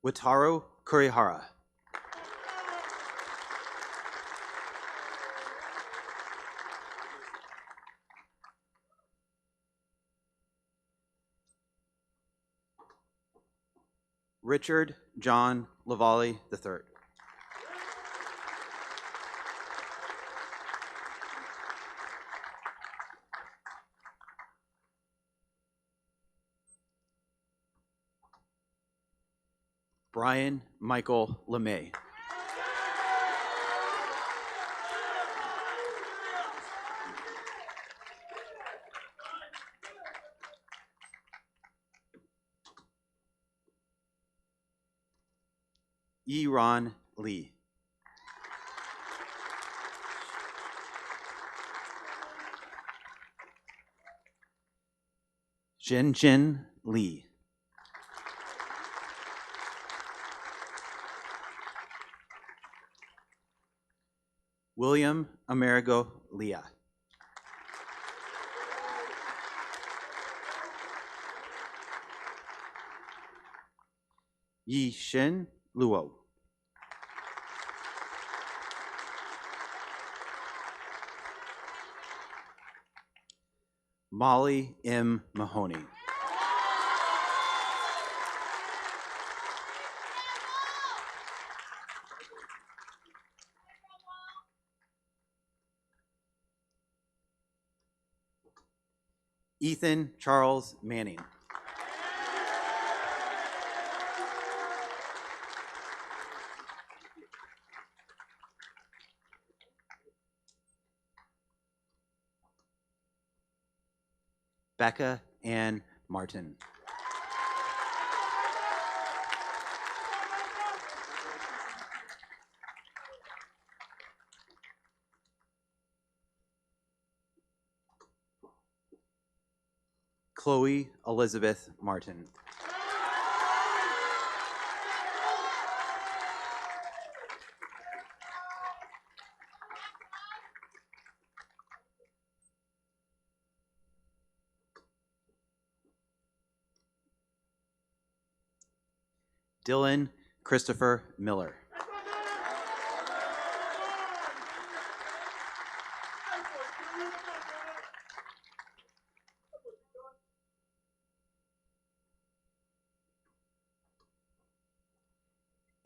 Speaker 5: Wataru Kurihara. Richard John Lavallee III. Brian Michael LeMay. Ron Lee. Jin Lee. William Amerigo Leah. Yi Shin Luo. Molly M. Mahoney. Ethan Charles Manning. Becca Ann Martin. Chloe Elizabeth Martin. Dylan Christopher Miller.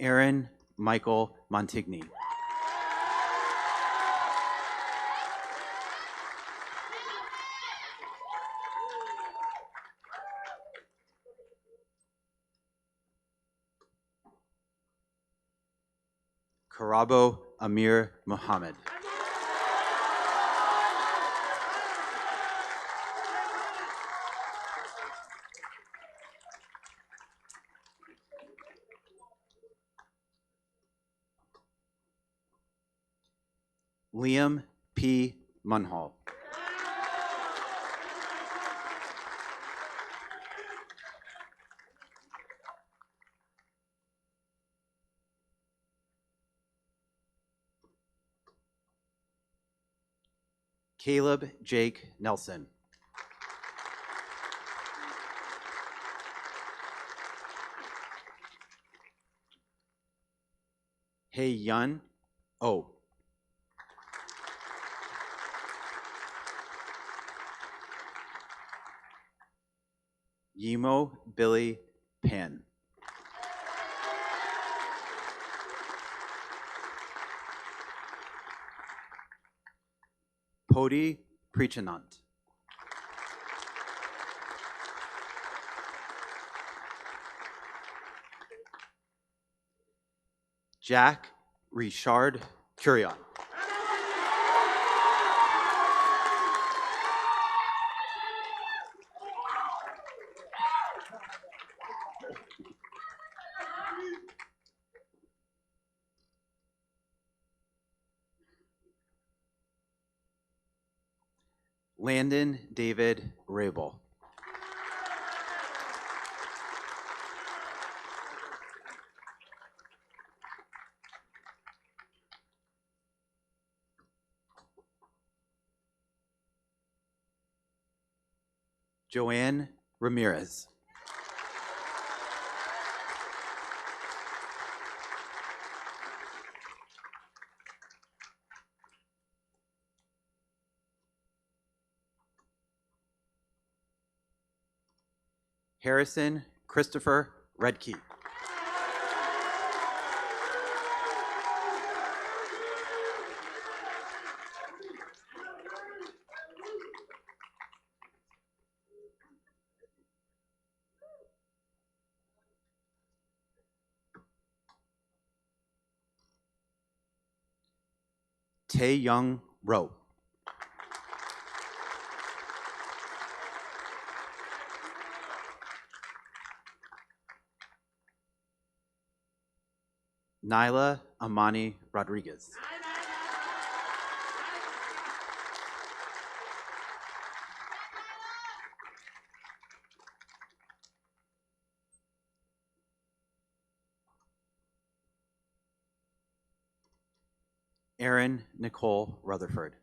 Speaker 5: Aaron Michael Montigny. Karabo Amir Muhammad. Liam P. Munhall. Caleb Jake Nelson. Haytayan Oh. Yimo Billy Pan. Podi Preachanant. Jack Richard Curion. Landon David Rabel. Joanne Ramirez. Harrison Christopher Redkey. Tae-young Roh. Nyla Amani Rodriguez. Erin Nicole Rutherford.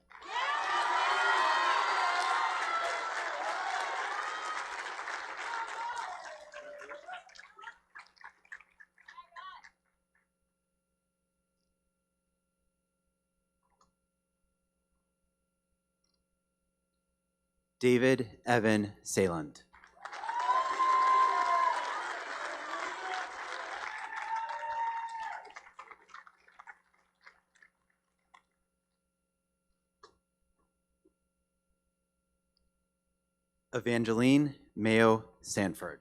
Speaker 5: David Evan Saland. Evangeline Mayo Sanford.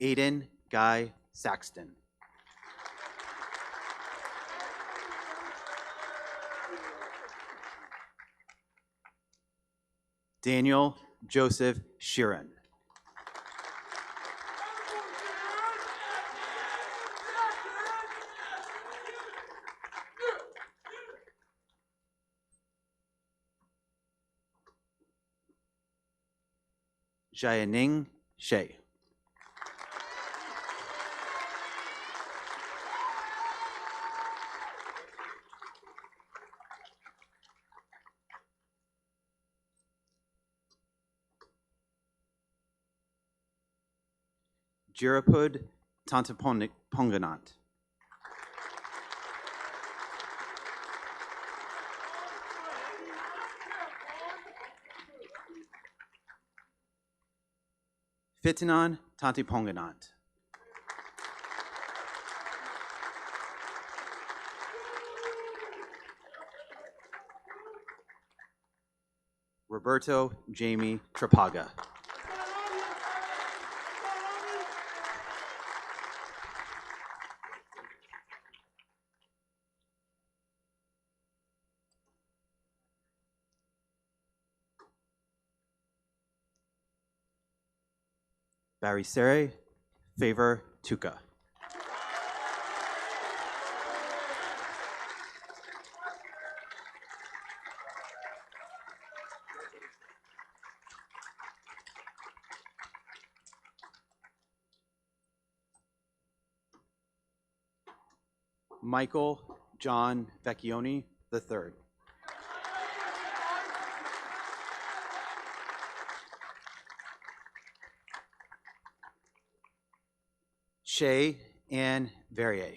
Speaker 5: Aiden Guy Saxton. Daniel Joseph Sheeran. Jianing Shea. Jirapud Tantaponganant. Fitinan Tantiponganant. Roberto Jamie Trapaga. Barisere Favor Tuca. Michael John Vecchioni III. Shay Ann Verrier.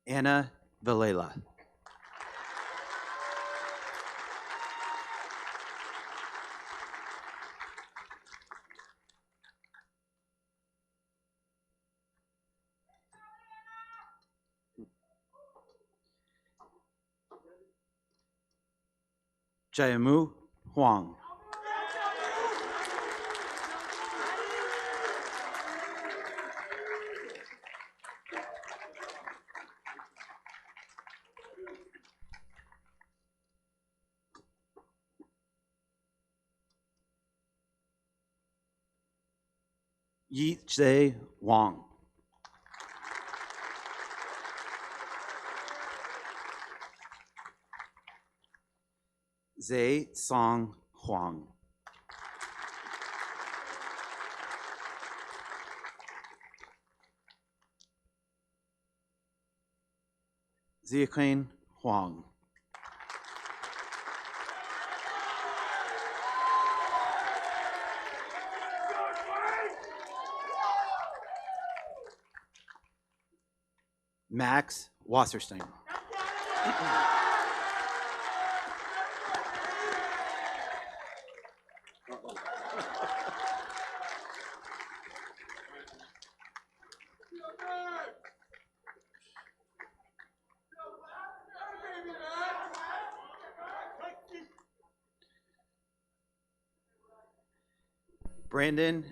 Speaker 5: Anna Valela. Jiamu Huang. Yi Zhe Wang. Zhe Song Huang. Ziaquin Huang. Max Wasserstein. Brandon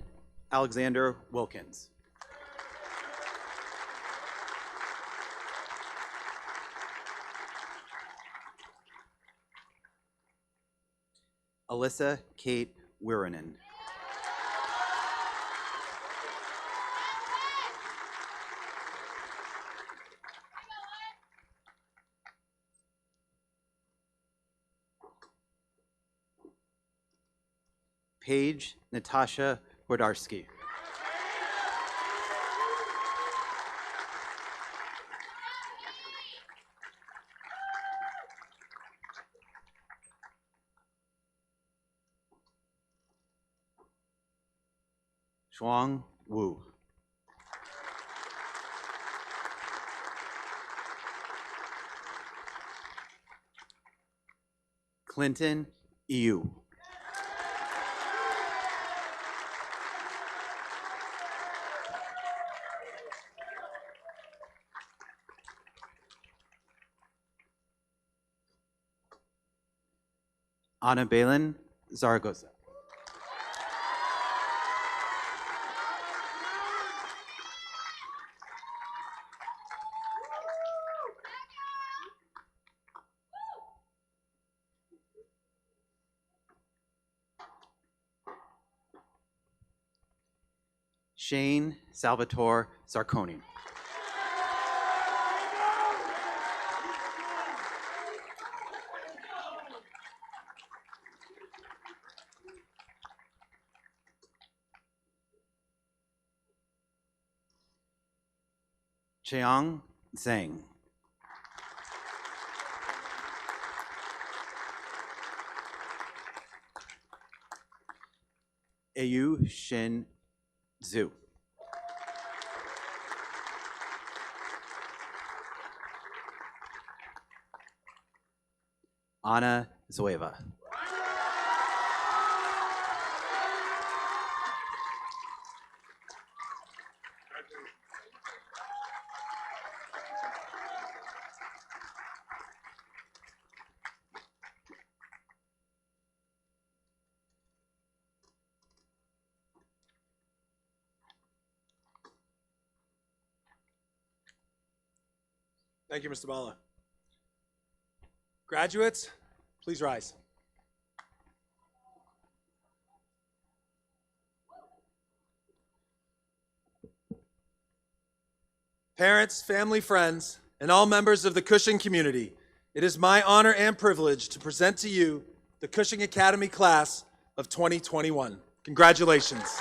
Speaker 5: Alexander Wilkins. Alyssa Kate Wirinen. Paige Natasha Wodarski. Shuang Wu. Clinton Yu. Anna Balin Zaragoza. Shane Salvatore Zarconi. Cheong Zhang. Ayu Shin Zhu. Anna Zueva.
Speaker 1: Thank you, Mr. Bala. Graduates, please rise. Parents, family, friends, and all members of the Cushing community, it is my honor and privilege to present to you the Cushing Academy class of 2021. Congratulations.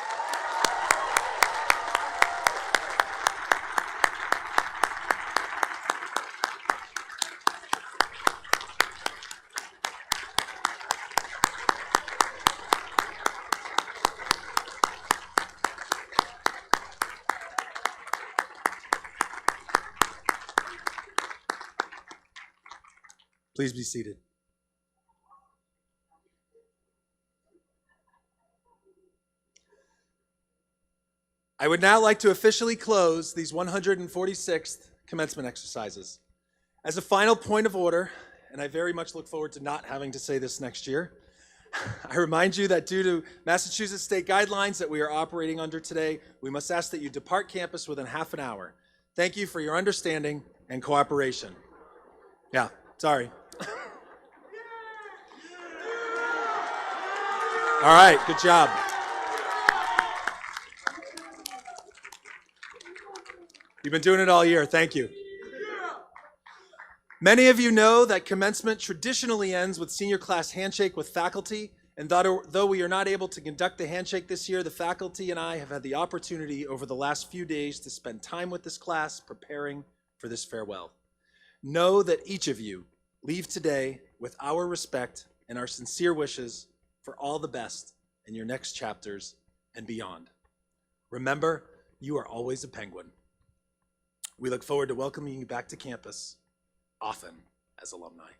Speaker 1: Please be seated. I would now like to officially close these 146th commencement exercises. As a final point of order, and I very much look forward to not having to say this next year, I remind you that due to Massachusetts state guidelines that we are operating under today, we must ask that you depart campus within half an hour. Thank you for your understanding and cooperation. Yeah, sorry. All right, good job. You've been doing it all year. Thank you. Many of you know that commencement traditionally ends with senior class handshake with faculty, and though we are not able to conduct the handshake this year, the faculty and I have had the opportunity over the last few days to spend time with this class preparing for this farewell. Know that each of you leave today with our respect and our sincere wishes for all the best in your next chapters and beyond. Remember, you are always a Penguin. We look forward to welcoming you back to campus often as alumni.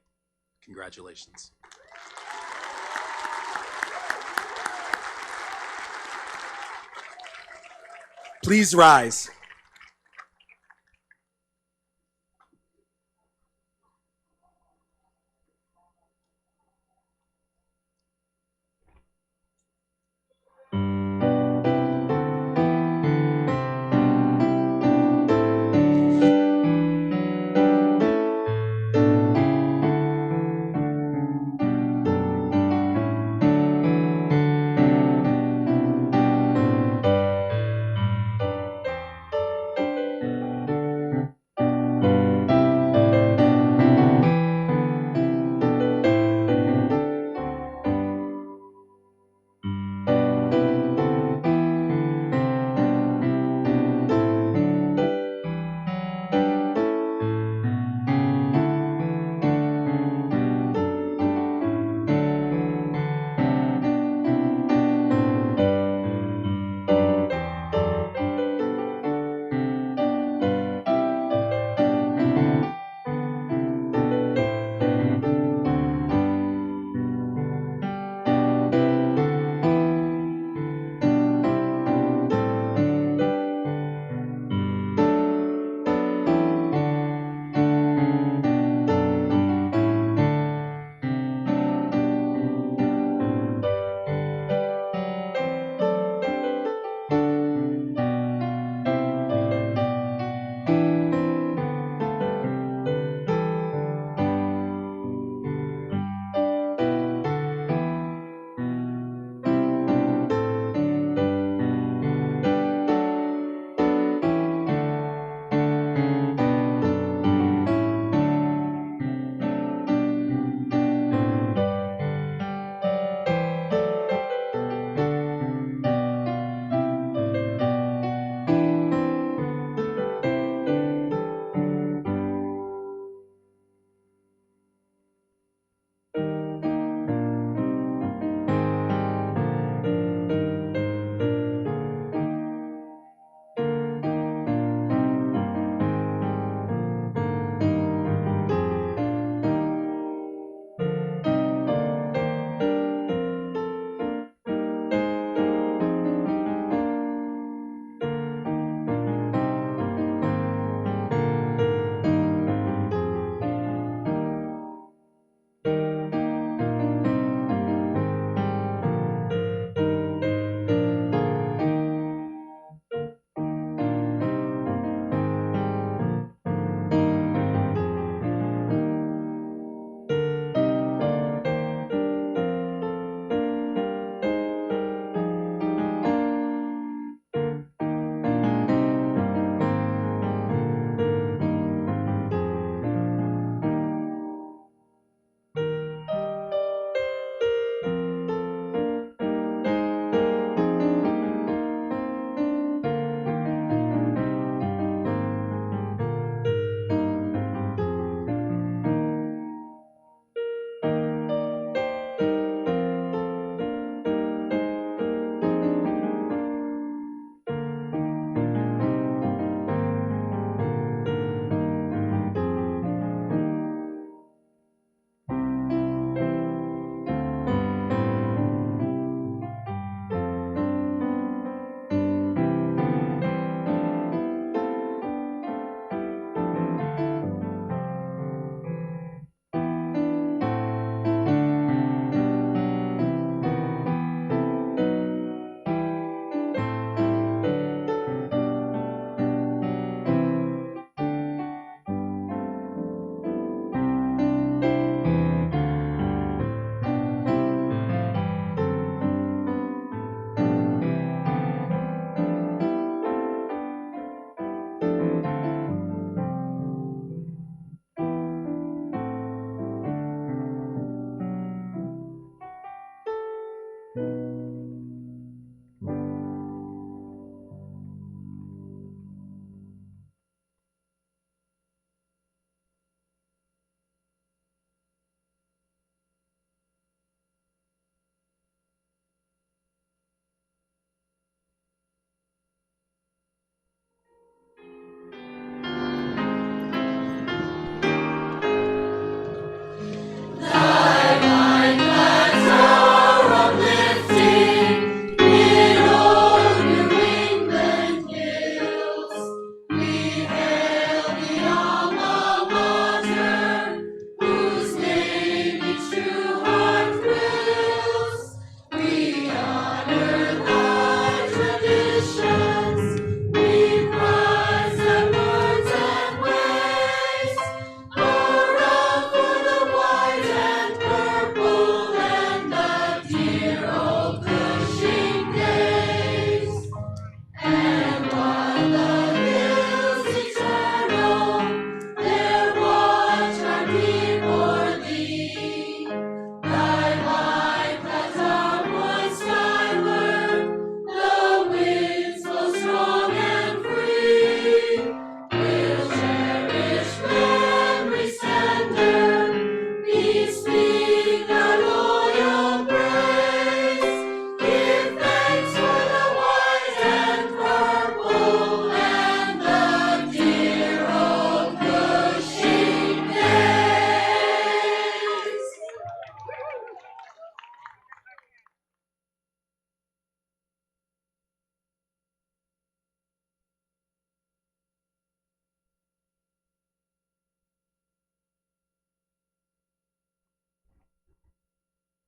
Speaker 1: Congratulations. Please rise.